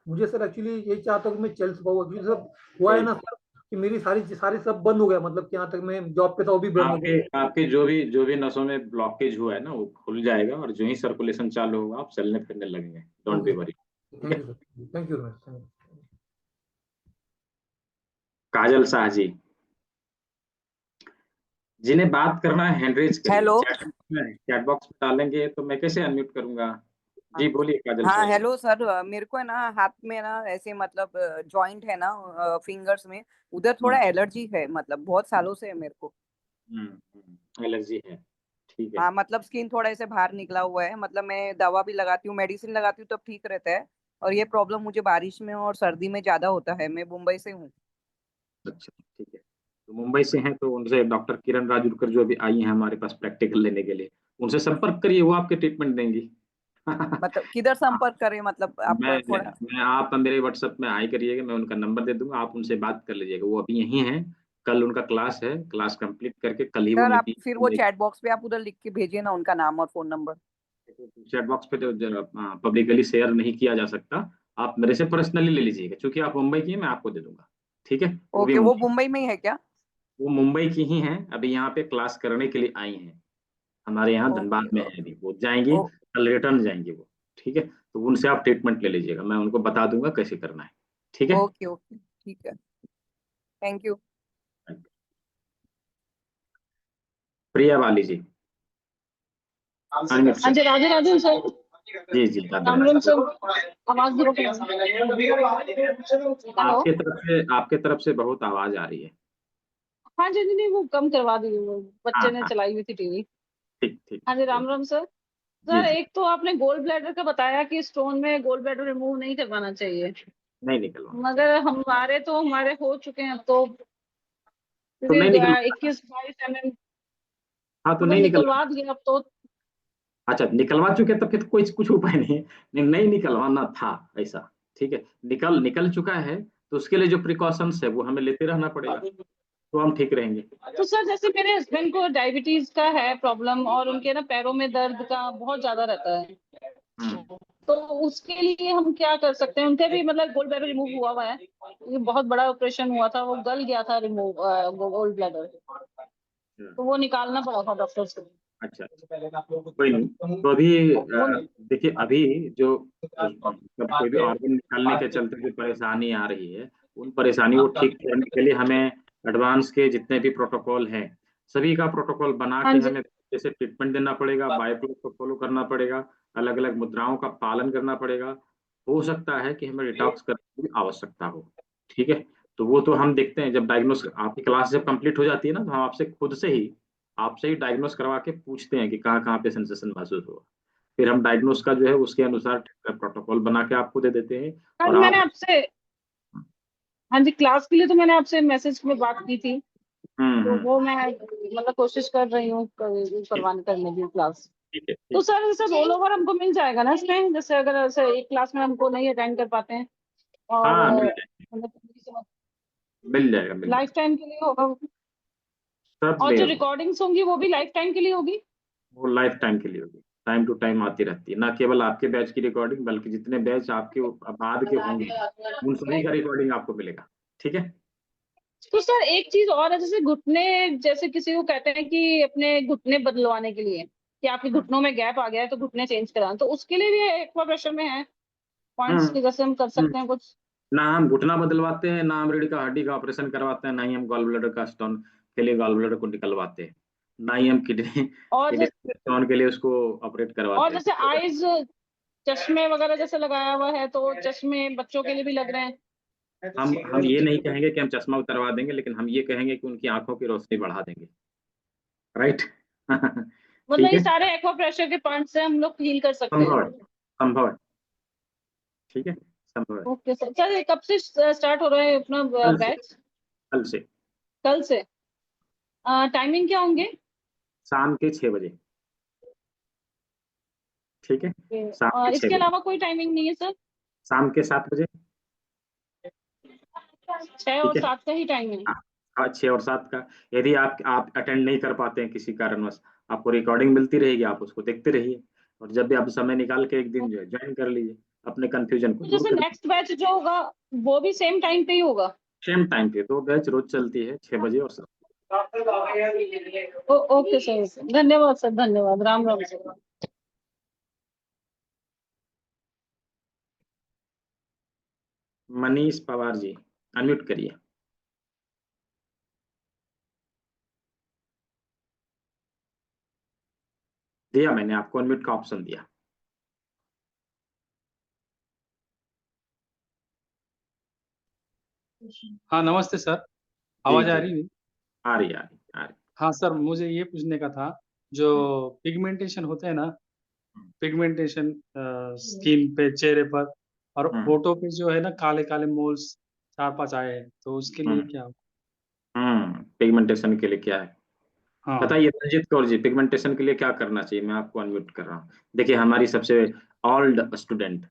मुझे सर एक्चुअली ये चाहता हूँ कि मैं चल पाऊँ, क्योंकि सब हुआ है ना सर कि मेरी सारी सब बंद हो गया, मतलब कि यहाँ तक मैं जॉब पे था वो भी बंद हो गया। आपके जो भी नसों में ब्लॉकेज हुआ है ना वो खुल जाएगा और जो ही सर्कुलेशन चालू होगा आप चलने फिरने लगेंगे। Don't be worry. Thank you. Kajal Shah ji, जिन्हें बात करना है हैंड रेज करिए। हेलो, चैट बॉक्स में डालेंगे तो मैं कैसे अनम्यूट करूंगा? जी बोलिए काजल हाँ शाह। हेलो सर, मेरे को है ना हाथ में ना ऐसे मतलब जॉइंट है ना फिंगर्स में, उधर थोड़ा एलर्जी है, मतलब बहुत सालों से है मेरे को। एलर्जी है, ठीक है। हाँ मतलब स्किन थोड़ा ऐसे बाहर निकला हुआ है, मतलब मैं दवा भी लगाती हूँ, मेडिसिन लगाती हूँ तब ठीक रहता है। और ये प्रॉब्लम मुझे बारिश में और सर्दी में ज्यादा होता है। मैं मुंबई से हूँ। अच्छा ठीक है। तो मुंबई से हैं तो उनसे डॉक्टर किरण राजूरकर जो अभी आई हैं हमारे पास प्रैक्टिकल लेने के लिए, उनसे संपर्क करिए, वो आपके ट्रीटमेंट देंगी। मतलब किधर संपर्क करें, मतलब आपका थोड़ा। मैं आप मेरे व्हाट्सएप में हाई करिएगा, मैं उनका नंबर दे दूंगा, आप उनसे बात कर लीजिएगा। वो अभी यहीं हैं, कल उनका क्लास है, क्लास कंप्लीट करके कल ही वो सर आप मीटिंग। फिर वो चैट बॉक्स पे आप उधर लिख के भेजिए ना उनका नाम और फोन नंबर। चैट बॉक्स पे जो पब्लिकली शेयर नहीं किया जा सकता, आप मेरे से पर्सनली ले लीजिएगा, क्योंकि आप मुंबई की हैं, मैं आपको दे दूंगा। ठीक है। ओके, वो मुंबई में ही है क्या? वो मुंबई की ही हैं, अभी यहाँ पे क्लास करने के लिए आई हैं, हमारे यहाँ धनबाद में है। अभी वो जाएंगी, कल रिटर्न जाएंगी वो। ठीक है। तो उनसे आप ट्रीटमेंट ले लीजिएगा, मैं उनको बता दूंगा कैसे करना है। ठीक है। ओके ओके ठीक है, थैंक यू। प्रिया वाली जी। हाँ जी, राधे राधे सर। जी जी राम राम सर, आवाज आपके तरफ से बहुत आवाज आ रही है। हाँ जी, नहीं वो कम करवा दी, वो बच्चे ने चलाई हुई थी टीवी। ठीक ठीक। हाँ जी, राम राम सर। सर एक तो आपने गोल्ड ब्लैडर का बताया कि स्टोन में गोल्ड ब्लैडर रिमूव नहीं करवाना चाहिए, नहीं निकलवा, मगर हमारे हो चुके हैं तो नहीं निकल 21-22 mm हाँ तो नहीं निकलवा दिया अब तो। अच्छा निकलवा चुके तो फिर कोई कुछ उपाय नहीं निकलवाना था ऐसा। ठीक है। निकल चुका है तो उसके लिए जो प्रिकॉशंस है वो हमें लेते रहना पड़ेगा। तो हम ठीक रहेंगे। तो सर जैसे मेरे हस्बैंड को डायबिटीज का है प्रॉब्लम और उनके ना पैरों में दर्द का बहुत ज्यादा रहता है, तो उसके लिए हम क्या कर सकते हैं? उनके भी मतलब गोल्ड ब्लैडर रिमूव हुआ है, ये बहुत बड़ा ऑपरेशन हुआ था, वो गल गया था रिमूव गोल्ड ब्लैडर, तो वो निकालना पड़ा था डॉक्टर से। अच्छा, कोई नहीं। तो अभी देखिए, अभी जो कोई भी ऑर्गन निकालने के चलते जो परेशानी आ रही है, उन परेशानी को ठीक करने के लिए हमें एडवांस के जितने भी प्रोटोकॉल हैं, सभी का प्रोटोकॉल बना के हमें जैसे ट्रीटमेंट देना पड़ेगा, बायोप्लॉग को फॉलो करना पड़ेगा, अलग अलग मुद्राओं का पालन करना पड़ेगा। हो सकता है कि हमें डिटॉक्स करने की आवश्यकता हो, ठीक है। तो वो तो हम देखते हैं, जब डायग्नोस आपकी क्लास जब कंप्लीट हो जाती है ना, तो हम आपसे ही डायग्नोस करवा के पूछते हैं कि कहाँ कहाँ पे सेंसेशन महसूस हुआ। फिर हम डायग्नोस का जो है उसके अनुसार प्रोटोकॉल बना के आपको दे देते हैं। और मैंने आपसे, हाँ जी, क्लास के लिए तो मैंने आपसे मैसेज में बात की थी, तो वो मैं मतलब कोशिश कर रही हूँ करने की क्लास। तो सर जैसे रोल ओवर हमको मिल जाएगा ना इसमें, जैसे अगर ऐसे एक क्लास में हमको नहीं अटेंड कर पाते हैं और हाँ, मिल जाएगा लाइफ टाइम के लिए होगा, और जो रिकॉर्डिंग्स होंगी वो भी लाइफ टाइम के लिए होगी? वो लाइफ टाइम के लिए होगी, टाइम टू टाइम आती रहती है, ना केवल आपके बैच की रिकॉर्डिंग, बल्कि जितने बैच आपके बाद के होंगे उन सभी का रिकॉर्डिंग आपको मिलेगा, ठीक है। तो सर एक चीज और है, जैसे घुटने, जैसे किसी को कहते हैं कि अपने घुटने बदलवाने के लिए कि आपके घुटनों में गैप आ गया है तो घुटने चेंज कराना, तो उसके लिए भी एक्वाप्रेशर में है पॉइंट्स की, जैसे हम कर सकते हैं कुछ? ना हम घुटना बदलवाते हैं, ना हम रीढ़ का हड्डी का ऑपरेशन करवाते हैं, ना ही हम गॉल ब्लैडर का स्टोन के लिए गॉल ब्लैडर को निकलवाते हैं, ना ही हम किडनी स्टोन के लिए उसको ऑपरेट करवाते हैं। और जैसे आईज, चश्मे वगैरह जैसे लगाया हुआ है, तो चश्मे बच्चों के लिए भी लग रहे हैं। हम ये नहीं कहेंगे कि हम चश्मा उतरवा देंगे, लेकिन हम ये कहेंगे कि उनकी आंखों की रोशनी बढ़ा देंगे, राइट। मतलब ये सारे एक्वाप्रेशर के पॉइंट से हम लोग हील कर सकते हैं। संभव है, ठीक है, संभव है। Okay sir. सर कब से स्टार्ट हो रहा है अपना बैच? कल से। टाइमिंग क्या होंगे? शाम के 6 बजे, ठीक है। और इसके अलावा कोई टाइमिंग नहीं है सर? शाम के 7 बजे। 6 और 7 का ही टाइम है? हाँ, 6 और 7 का। यदि आप अटेंड नहीं कर पाते हैं किसी कारणवश, आपको रिकॉर्डिंग मिलती रहेगी, आप उसको देखते रहिए, और जब भी आप समय निकाल के एक दिन जो है ज्वाइन कर लीजिए, अपने कंफ्यूजन को। जैसे नेक्स्ट बैच जो होगा वो भी सेम टाइम पे ही होगा? सेम टाइम पे, 2 बैच रोज चलती है, 6 बजे और 7। ओके सर, धन्यवाद सर, धन्यवाद। राम राम सर। मनीष पवार जी, अनम्यूट करिए। दिया मैंने आपको अनम्यूट का ऑप्शन दिया। हाँ नमस्ते सर, आवाज आ रही है? आ रही। हाँ सर, मुझे ये पूछने का था, जो पिगमेंटेशन होते हैं ना, पिगमेंटेशन स्किन पे, चेहरे पर और होठों पे जो है ना, काले काले मोल्स 4-5 आए हैं, तो उसके लिए क्या? पिगमेंटेशन के लिए क्या है? हाँ बताइए रंजीत कौर जी, पिगमेंटेशन के लिए क्या करना चाहिए? मैं आपको अनम्यूट कर रहा हूँ। देखिए हमारी सबसे ओल्ड स्टूडेंट,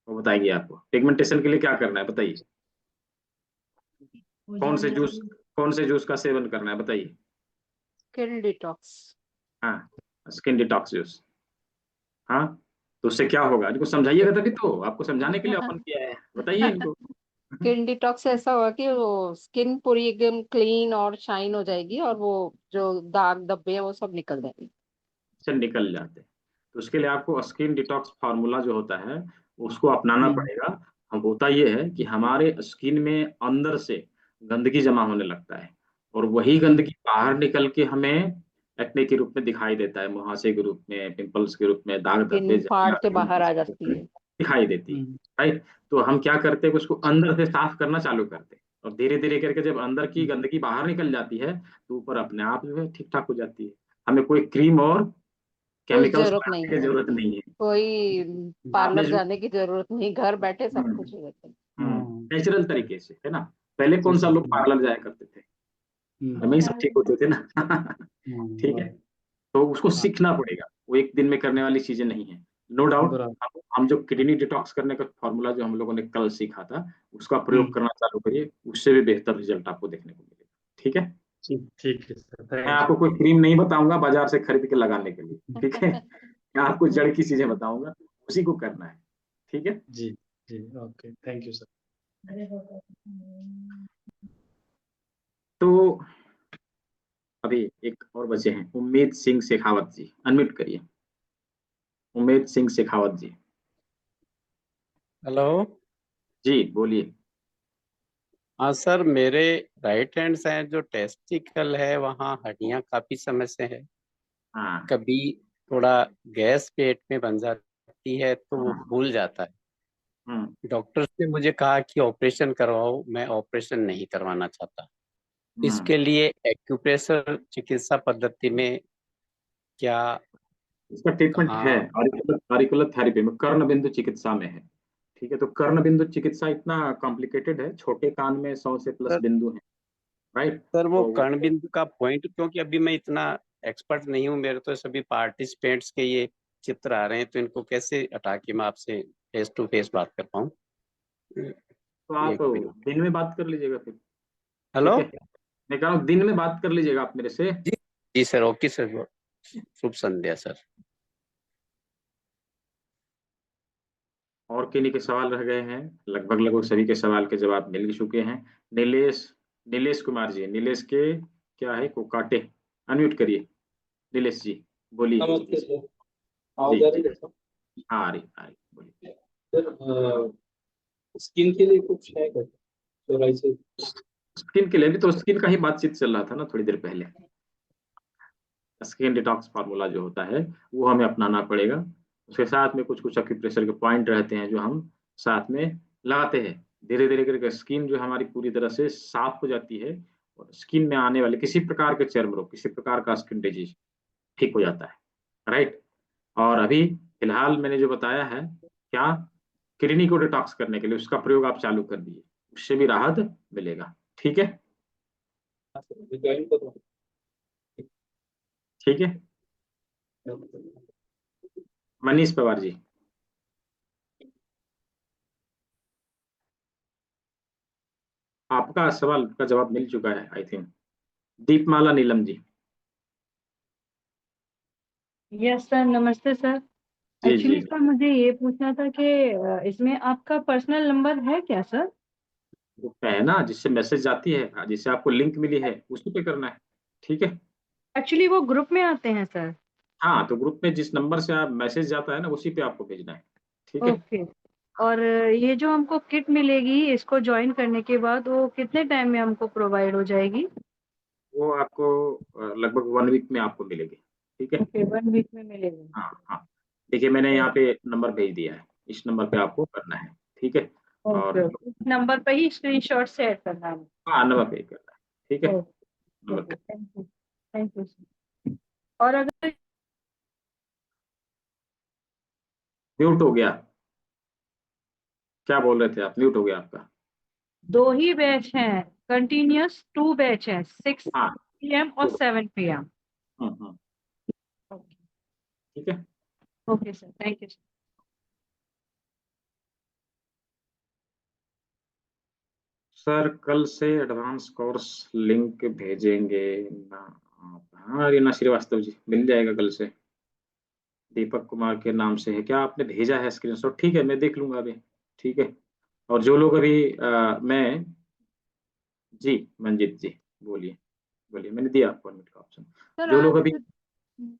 वो बताएगी आपको पिगमेंटेशन के लिए क्या करना है, बताइए। कौन से जूस का सेवन करना है, बताइए। Skin detox. हाँ, स्किन डिटॉक्स जूस। हाँ, तो उससे क्या होगा? इनको समझाइएगा, तभी तो आपको समझाने के लिए ओपन किया है, बताइए इनको। स्किन डिटॉक्स ऐसा होगा कि वो स्किन पूरी एकदम क्लीन और शाइन हो जाएगी, और वो जो दाग धब्बे हैं वो सब निकल जाएंगे। से निकल जाते हैं। तो उसके लिए आपको स्किन डिटॉक्स फार्मूला जो होता है उसको अपनाना पड़ेगा। हम होता ये है कि हमारे स्किन में अंदर से गंदगी जमा होने लगता है, और वही गंदगी बाहर निकल के हमें एक्ने के रूप में दिखाई देता है, मुहासे के रूप में, पिंपल्स के रूप में, दाग धब्बे फाड़ के बाहर आ जाती है, दिखाई देती है, राइट। तो हम क्या करते हैं, उसको अंदर से साफ करना चालू करते हैं, और धीरे धीरे करके जब अंदर की गंदगी बाहर निकल जाती है तो ऊपर अपने आप जो है ठीक ठाक हो जाती है। हमें कोई क्रीम और केमिकल्स लगाने की जरूरत नहीं है, कोई पार्लर जाने की जरूरत नहीं, घर बैठे सब कुछ हो जाता है नेचुरल तरीके से, है ना। पहले कौन सा लोग पार्लर जाया करते थे, हमें ही सब ठीक होते थे ना। ठीक है, तो उसको सीखना पड़ेगा, वो एक दिन में करने वाली चीजें नहीं है। नो डाउट बराबर। हम जो किडनी डिटॉक्स करने का फॉर्मूला जो हम लोगों ने कल सीखा था उसका प्रयोग करना चालू करिए, उससे भी बेहतर रिजल्ट आपको देखने को मिलेगा। ठीक है, ठीक है सर, मैं थैंक आपको कोई क्रीम नहीं बताऊंगा बाजार से खरीद के लगाने के लिए, ठीक है। मैं आपको जड़ की चीजें बताऊंगा, उसी को करना है, ठीक है। जी ओके, थैंक यू सर। तो अभी एक और बचे हैं, उम्मीद सिंह शेखावत जी, अनम्यूट करिए। उम्मीद सिंह शेखावत जी, हेलो। जी बोलिए। हाँ सर, मेरे राइट हैंड साइड जो टेस्टिकल है वहाँ हड्डियाँ काफी समस्या है। हाँ कभी थोड़ा गैस पेट में बन जाती है तो वो फूल जाता है। डॉक्टर ने मुझे कहा कि ऑपरेशन करवाओ, मैं ऑपरेशन नहीं करवाना चाहता। इसके लिए एक्यूप्रेशर चिकित्सा पद्धति में क्या इसका ट्रीटमेंट है ऑरिकुलर थेरेपी में, कर्ण बिंदु चिकित्सा में है, ठीक है। तो कर्ण बिंदु चिकित्सा इतना कॉम्प्लिकेटेड है, छोटे कान में 100 से प्लस सर बिंदु हैं, राइट। सर वो तो कर्ण बिंदु का पॉइंट, क्योंकि अभी मैं इतना एक्सपर्ट नहीं हूँ, मेरे तो सभी पार्टिसिपेंट्स के ये चित्र आ रहे हैं, तो इनको कैसे हटा के मैं आपसे फेस टू फेस बात कर पाऊँ। तो आप एक मिनट। दिन में बात कर लीजिएगा फिर, हेलो। ठीक है। मैं कह रहा हूँ दिन में बात कर लीजिएगा आप मेरे से। जी सर, ओके सर, शुभ संध्या सर। और किन्हीं के सवाल रह गए हैं? लगभग सभी के सवाल के जवाब मिल चुके हैं। नीलेश कुमार जी, नीलेश के क्या है कोकाटे, अनम्यूट करिए। नीलेश जी बोलिए। नमस्ते सर, जी आवाज आ रही जी, है सर? हाँ आ रही बोलिए। सर स्किन के लिए कुछ है क्या सोराइसिस? स्किन के लिए भी तो स्किन का ही बातचीत चल रहा था ना थोड़ी देर पहले। स्किन डिटॉक्स फार्मूला जो होता है वो हमें अपनाना पड़ेगा, उसके साथ में कुछ कुछ एक्यूप्रेशर के पॉइंट रहते हैं जो हम साथ में लगाते हैं। धीरे धीरे करके स्किन जो हमारी पूरी तरह से साफ हो जाती है और स्किन में आने वाले किसी प्रकार के चर्म रोग, किसी प्रकार का स्किन डिजीज ठीक हो जाता है, राइट। और अभी फिलहाल मैंने जो बताया है क्या, किडनी को डिटॉक्स करने के लिए उसका प्रयोग आप चालू कर दीजिए, उससे भी राहत मिलेगा, ठीक है। ठीक है, मनीष पवार जी। आपका सवाल का जवाब मिल चुका है I think. Deepmala Neelam ji. Yes sir, नमस्ते सर। जी एक्चुअली जी, सर मुझे ये पूछना था कि इसमें आपका पर्सनल नंबर है क्या सर? ग्रुप पे है ना, जिससे मैसेज आती है, जिससे आपको लिंक मिली है उसी पे करना है, ठीक है। एक्चुअली वो ग्रुप में आते हैं सर। हाँ तो ग्रुप में जिस नंबर से आप मैसेज जाता है ना उसी पे आपको भेजना है, ठीक है। ओके। और ये जो हमको किट मिलेगी इसको ज्वाइन करने के बाद वो कितने टाइम में हमको प्रोवाइड हो जाएगी? वो आपको लगभग 1 वीक में आपको मिलेगी, ठीक है। ओके, 1 वीक में मिलेगी। हाँ हाँ, देखिए मैंने यहाँ पे नंबर भेज दिया है, इस नंबर पे आपको करना है, ठीक है। और ओके ओके, इस नंबर पे ही स्क्रीनशॉट शेयर करना है। हाँ नंबर पे करना है, ठीक है। नंबर ओके, पे थैंक यू सर। और अगर म्यूट हो गया, क्या बोल रहे थे आप, म्यूट हो गया आपका। 2 ही बैच हैं, कंटिन्यूअस 2 बैच हैं, 6 हाँ PM और 7 PM। ठीक है। Okay sir, thank you sir. Sir कल से एडवांस कोर्स लिंक भेजेंगे ना आप? हाँ रीना श्रीवास्तव जी, मिल जाएगा कल से। दीपक कुमार के नाम से है क्या, आपने भेजा है स्क्रीनशॉट? ठीक है मैं देख लूंगा अभी, ठीक है। और जो लोग अभी मैं जी मंजीत जी बोलिए, बोलिए मैंने दिया आपको अनम्यूट का ऑप्शन। सर जो लोग आज अभी जी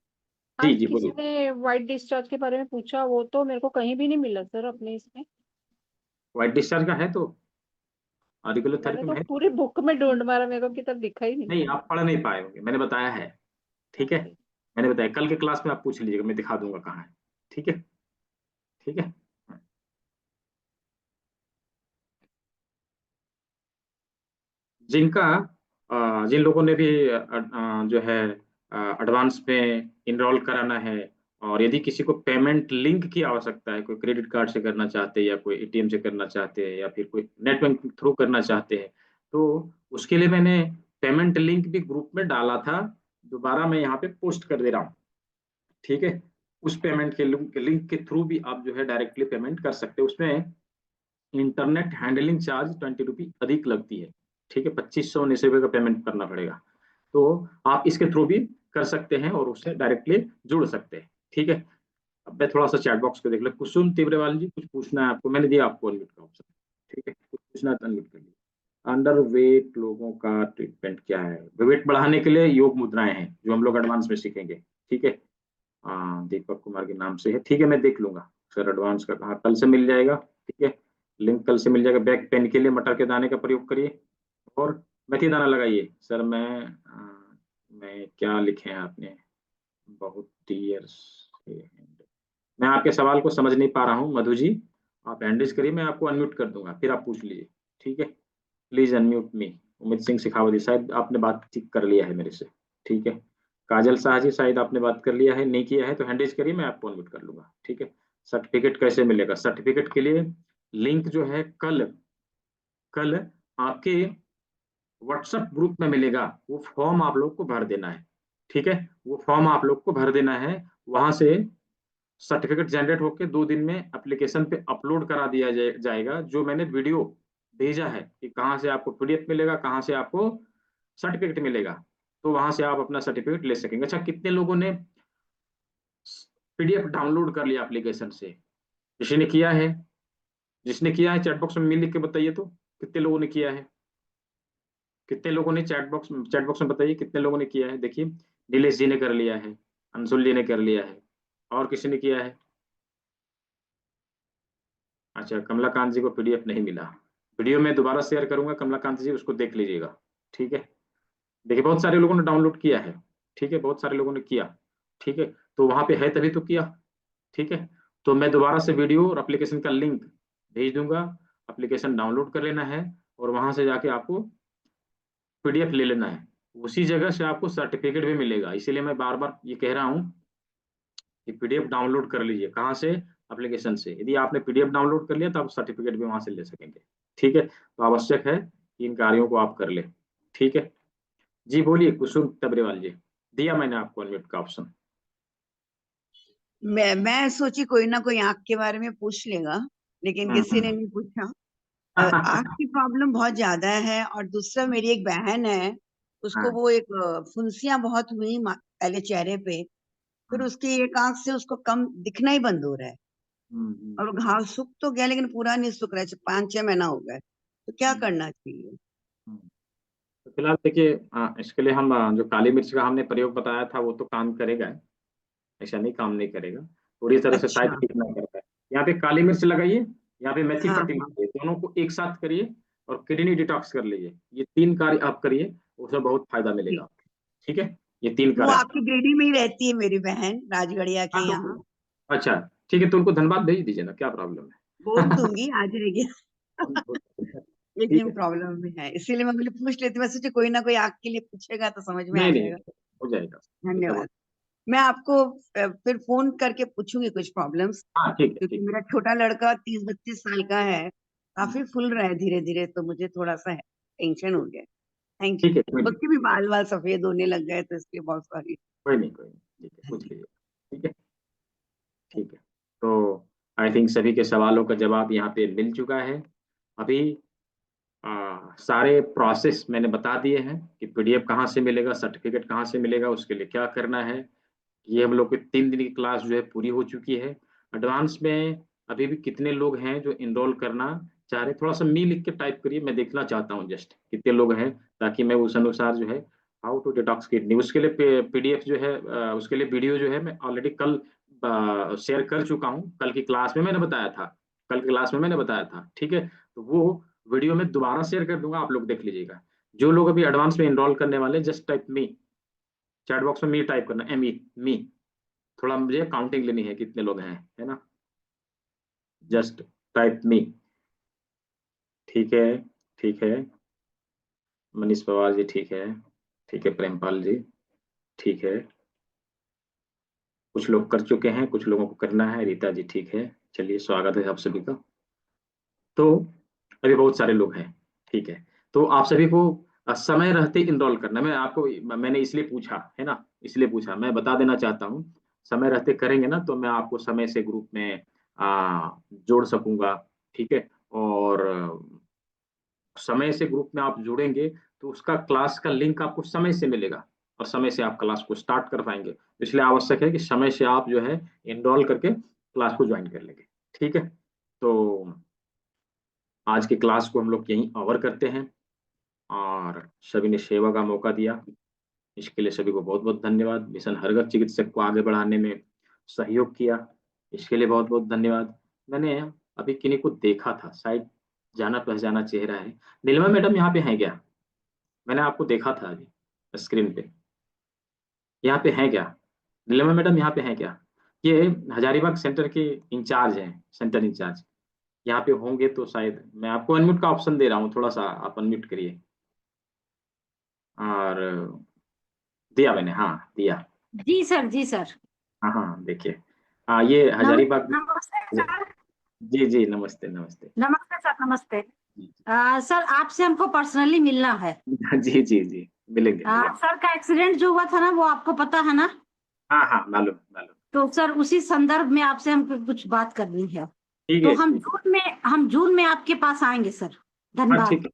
आज जी किसी बोलिए। ने व्हाइट डिस्चार्ज के बारे में पूछा, वो तो मेरे को कहीं भी नहीं मिला सर अपने इसमें। व्हाइट डिस्चार्ज का है तो ऑरिकुलर मैंने थेरेपी तो में है। पूरी बुक में ढूंढ मारा, मेरे को किताब दिखा ही नहीं। नहीं आप पढ़ नहीं पाए होंगे, मैंने बताया है, ठीक है। मैंने बताया कल के क्लास में आप पूछ लीजिएगा, मैं दिखा दूंगा कहाँ है, ठीक है। ठीक है, जिनका जिन लोगों ने भी जो है एडवांस में इनरोल कराना है, और यदि किसी को पेमेंट लिंक की आवश्यकता है, कोई क्रेडिट कार्ड से करना चाहते हैं या कोई एटीएम से करना चाहते हैं या फिर कोई नेट बैंकिंग थ्रू करना चाहते हैं, तो उसके लिए मैंने पेमेंट लिंक भी ग्रुप में डाला था, दोबारा मैं यहाँ पे पोस्ट कर दे रहा हूँ, ठीक है। उस पेमेंट के लिंक के थ्रू भी आप जो है डायरेक्टली पेमेंट कर सकते हैं। उसमें इंटरनेट हैंडलिंग चार्ज 20 रुपये अधिक लगती है, ठीक है, 2519 रुपये का पेमेंट करना पड़ेगा। तो आप इसके थ्रू भी कर सकते हैं और उससे डायरेक्टली जुड़ सकते हैं, ठीक है। अब मैं थोड़ा सा चैट बॉक्स को देख ले। कुसुम तिब्रेवाल जी, कुछ पूछना है आपको? मैंने दिया आपको अनम्यूट का ऑप्शन, ठीक है, कुछ पूछना है तो अनम्यूट कर लीजिए। अंडर वेट लोगों का ट्रीटमेंट क्या है? वेट बढ़ाने के लिए योग मुद्राएं हैं जो हम लोग एडवांस में सीखेंगे, ठीक है। दीपक कुमार के नाम से है, ठीक है, मैं देख लूंगा सर। एडवांस का कहा कल से मिल जाएगा, ठीक है, लिंक कल से मिल जाएगा। बैक पेन के लिए मटर के दाने का प्रयोग करिए और मेथी दाना लगाइए। सर मैं क्या लिखे हैं आपने? बहुत देर से मैं आपके सवाल को समझ नहीं पा रहा हूँ मधु जी, आप हैंड करिए, मैं आपको अनम्यूट कर दूंगा, फिर आप पूछ लीजिए, ठीक है। प्लीज अनम्यूट मी। उमित सिंह शेखावती, शायद आपने बातचीत कर लिया है मेरे से, ठीक है। काजल शाह जी, शायद आपने बात कर लिया है, नहीं किया है तो हैंड करिए, मैं आपको अनम्यूट कर लूंगा, ठीक है। सर्टिफिकेट कैसे मिलेगा? सर्टिफिकेट के लिए लिंक जो है कल आपके व्हाट्सएप ग्रुप में मिलेगा। वो फॉर्म आप लोग को भर देना है, ठीक है, वो फॉर्म आप लोग को भर देना है। वहां से सर्टिफिकेट जनरेट होकर 2 दिन में एप्लीकेशन पे अपलोड करा दिया जाएगा। जो मैंने वीडियो भेजा है कि कहाँ से आपको पीडीएफ मिलेगा, कहाँ से आपको सर्टिफिकेट मिलेगा, तो वहां से आप अपना सर्टिफिकेट ले सकेंगे। अच्छा, कितने लोगों ने पीडीएफ डाउनलोड कर लिया एप्लीकेशन से? किसी ने किया है? जिसने किया है चैट बॉक्स में मिल लिख के बताइए तो, कितने लोगों ने किया है? कितने लोगों ने चैट बॉक्स में बताइए कितने लोगों ने किया है। देखिए, नीलेश जी ने कर लिया है, अंशुल जी ने कर लिया है, और किसी ने किया है? अच्छा, कमलाकांत जी को पीडीएफ नहीं मिला। वीडियो में दोबारा शेयर करूंगा कमलाकांत जी, उसको देख लीजिएगा, ठीक है। देखिए, बहुत सारे लोगों ने डाउनलोड किया है, ठीक है, बहुत सारे लोगों ने किया, ठीक है। तो वहां पे है तभी तो किया, ठीक है। तो मैं दोबारा से वीडियो और एप्लीकेशन का लिंक भेज दूंगा, एप्लीकेशन डाउनलोड कर लेना है और वहां से जाके आपको पीडीएफ ले लेना है। उसी जगह से आपको सर्टिफिकेट भी मिलेगा। इसीलिए मैं बार बार ये कह रहा हूँ कि पीडीएफ डाउनलोड कर लीजिए। कहाँ से? एप्लीकेशन से। यदि आपने पीडीएफ डाउनलोड कर लिया तो आप सर्टिफिकेट भी वहां से ले सकेंगे, ठीक है। तो आवश्यक है कि इन कार्यों को आप कर ले, ठीक है। जी बोलिए कुसुम तबरेवाल जी, दिया मैंने आपको अनम्यूट का ऑप्शन। मैं सोची कोई ना कोई आंख के बारे में पूछ लेगा, लेकिन किसी ने नहीं पूछा। आंख की प्रॉब्लम बहुत ज्यादा है, और दूसरा मेरी एक बहन है, उसको वो एक फुंसियां बहुत हुई पहले चेहरे पे, फिर उसकी एक आंख से उसको कम दिखना ही बंद हो रहा है, और घाव सूख तो गया लेकिन पूरा नहीं सूख रहा है, 5-6 महीना हो गया। तो क्या करना चाहिए? तो फिलहाल देखिए, इसके लिए हम जो काली मिर्च का हमने प्रयोग बताया था वो तो काम करेगा, ऐसा नहीं काम नहीं करेगा, पूरी तरह से शायद अच्छा। ठीक ना कर पाए। यहाँ पे काली मिर्च लगाइए, यहाँ पे मेथी हाँ, पट्टी हाँ। लगाइए, दोनों को एक साथ करिए और किडनी डिटॉक्स कर लीजिए। ये 3 कार्य आप करिए, उससे बहुत फायदा मिलेगा, ठीक है। ये 3 वो कार्य। आपकी गिरडी में ही रहती है मेरी बहन, राजगढ़िया के यहाँ। अच्छा, ठीक है, तो उनको धनबाद भेज दीजिए ना, क्या प्रॉब्लम बोल दूंगी, आ जाएगी। है। ठीक लेकिन है, प्रॉब्लम में है, इसीलिए मैं बोली पूछ लेती हूँ। मैं सोची कोई ना कोई आग के लिए पूछेगा तो समझ में आ नहीं नहीं जाएगा। हो जाएगा। धन्यवाद। मैं आपको फिर फोन करके पूछूंगी कुछ प्रॉब्लम्स, हाँ ठीक है, क्योंकि ठीक मेरा छोटा लड़का 30-32 साल का है, काफी फूल रहा है धीरे धीरे, तो मुझे थोड़ा सा टेंशन हो गया। Thank you. ठीक है, कोई नहीं, उसके भी बाल बाल सफेद होने लग गए, तो इसलिए बहुत सारी। कोई नहीं, ठीक है, पूछ लीजिए, ठीक है, ठीक है। तो आई थिंक सभी के सवालों का जवाब यहाँ पे मिल चुका है। अभी सारे प्रोसेस मैंने बता दिए हैं कि पीडीएफ कहाँ से मिलेगा, सर्टिफिकेट कहाँ से मिलेगा, उसके लिए क्या करना है। ये हम लोग की 3 दिन की क्लास जो है पूरी हो चुकी है। एडवांस में अभी भी कितने लोग हैं जो इनरोल करना चाह रहे? थोड़ा सा मी लिख के टाइप करिए, मैं देखना चाहता हूँ जस्ट कितने लोग हैं, ताकि मैं उस अनुसार जो है हाउ टू डिटॉक्स किडनी, उसके लिए पीडीएफ जो है उसके लिए वीडियो जो है मैं ऑलरेडी कल शेयर कर चुका हूँ। कल की क्लास में मैंने बताया था, ठीक है। तो वो वीडियो में दोबारा शेयर कर दूंगा, आप लोग देख लीजिएगा। जो लोग अभी एडवांस में इनरोल करने वाले, जस्ट टाइप मी, चैट बॉक्स में मी टाइप करना, मी, थोड़ा मुझे काउंटिंग लेनी है कितने लोग हैं, है ना। जस्ट टाइप मी, ठीक है, ठीक है। मनीष पवार जी, ठीक है, ठीक है। प्रेमपाल जी, ठीक है। कुछ लोग कर चुके हैं, कुछ लोगों को करना है। रीता जी, ठीक है। चलिए, स्वागत है आप सभी का। तो अभी बहुत सारे लोग हैं, ठीक है। तो आप सभी को समय रहते इनरोल करना। मैंने इसलिए पूछा है ना, इसलिए पूछा, मैं बता देना चाहता हूँ, समय रहते करेंगे ना तो मैं आपको समय से ग्रुप में जोड़ सकूंगा, ठीक है। और समय से ग्रुप में आप जुड़ेंगे तो उसका क्लास का लिंक आपको समय से मिलेगा और समय से आप क्लास को स्टार्ट कर पाएंगे। इसलिए आवश्यक है कि समय से आप जो है एनरोल करके क्लास को ज्वाइन कर लेंगे, ठीक है। तो आज की क्लास को हम लोग यहीं ओवर करते हैं और सभी ने सेवा का मौका दिया, इसके लिए सभी को बहुत बहुत धन्यवाद। मिशन हरगत चिकित्सक को आगे बढ़ाने में सहयोग किया, इसके लिए बहुत बहुत धन्यवाद। मैंने अभी किन्हीं को देखा था, शायद जाना पहचाना चेहरा है। नीलिमा मैडम यहाँ पे हैं क्या? मैंने आपको देखा था अभी स्क्रीन पे, यहाँ पे हैं क्या? नीलिमा मैडम यहाँ पे हैं क्या? ये हजारीबाग सेंटर के इंचार्ज हैं, सेंटर इंचार्ज। यहाँ पे होंगे तो शायद मैं आपको अनम्यूट का ऑप्शन दे रहा हूँ, थोड़ा सा आप अनम्यूट करिए। और दिया मैंने, हाँ दिया। जी सर, जी सर। हाँ हाँ देखिए, ये हजारीबाग। नमस्ते सर। जी जी नमस्ते नमस्ते। नमस्ते सर, नमस्ते। सर आपसे हमको पर्सनली मिलना है। जी जी जी मिलेंगे मिलेंगे। सर का एक्सीडेंट जो हुआ था ना, वो आपको पता है ना? हाँ हाँ मालूम मालूम। तो सर उसी संदर्भ में आपसे हमको कुछ बात करनी है। ठीक तो है, हम जून में आपके पास आएंगे सर। हाँ धन्यवाद। ठीक है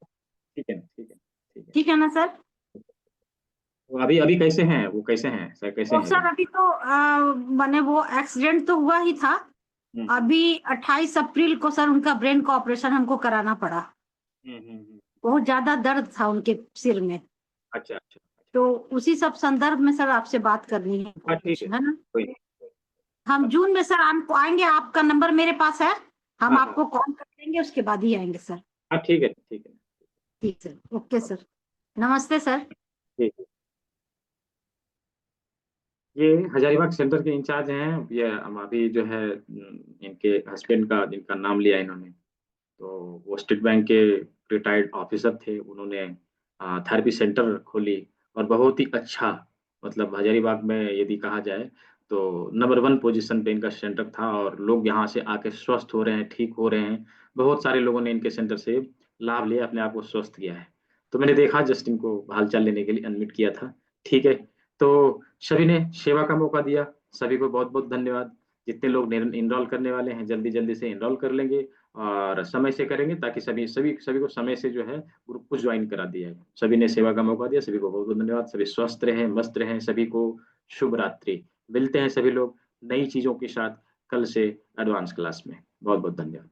ठीक है ठीक है। ठीक है ना सर? तो अभी अभी कैसे हैं वो, कैसे हैं सर, कैसे तो हैं सर अभी तो मैंने वो एक्सीडेंट तो हुआ ही था। अभी 28 अप्रैल को सर उनका ब्रेन का ऑपरेशन हमको कराना पड़ा। बहुत ज्यादा दर्द था उनके सिर में। अच्छा अच्छा। तो उसी सब संदर्भ में सर आपसे बात करनी है। हाँ ठीक है ना? कोई नहीं। हम जून में सर हमको आएंगे, आपका नंबर मेरे पास है, हम हाँ, आपको कॉल कर देंगे, उसके बाद ही आएंगे सर। हाँ ठीक है ठीक है। ठीक सर, ओके सर, नमस्ते सर। ठीक है। ये हजारीबाग सेंटर के इंचार्ज हैं, ये हम अभी जो है इनके हस्बैंड का जिनका नाम लिया इन्होंने, तो वो स्टेट बैंक के रिटायर्ड ऑफिसर थे। उन्होंने थेरेपी सेंटर खोली और बहुत ही अच्छा, मतलब हजारीबाग में यदि कहा जाए तो नंबर 1 पोजीशन पे इनका सेंटर था और लोग यहाँ से आके स्वस्थ हो रहे हैं, ठीक हो रहे हैं। बहुत सारे लोगों ने इनके सेंटर से लाभ लिया, अपने आप को स्वस्थ किया है। तो मैंने देखा, जस्ट इनको हालचाल लेने के लिए अनम्यूट किया था, ठीक है। तो सभी ने सेवा का मौका दिया, सभी को बहुत बहुत धन्यवाद। जितने लोग इनरोल करने वाले हैं जल्दी जल्दी से इनरोल कर लेंगे और समय से करेंगे, ताकि सभी सभी सभी को समय से जो है ग्रुप को ज्वाइन करा दिया है। सभी ने सेवा का मौका दिया, सभी को बहुत बहुत धन्यवाद। सभी स्वस्थ रहें, मस्त रहें, सभी को शुभ रात्रि। मिलते हैं सभी लोग नई चीजों के साथ कल से एडवांस क्लास में। बहुत बहुत धन्यवाद।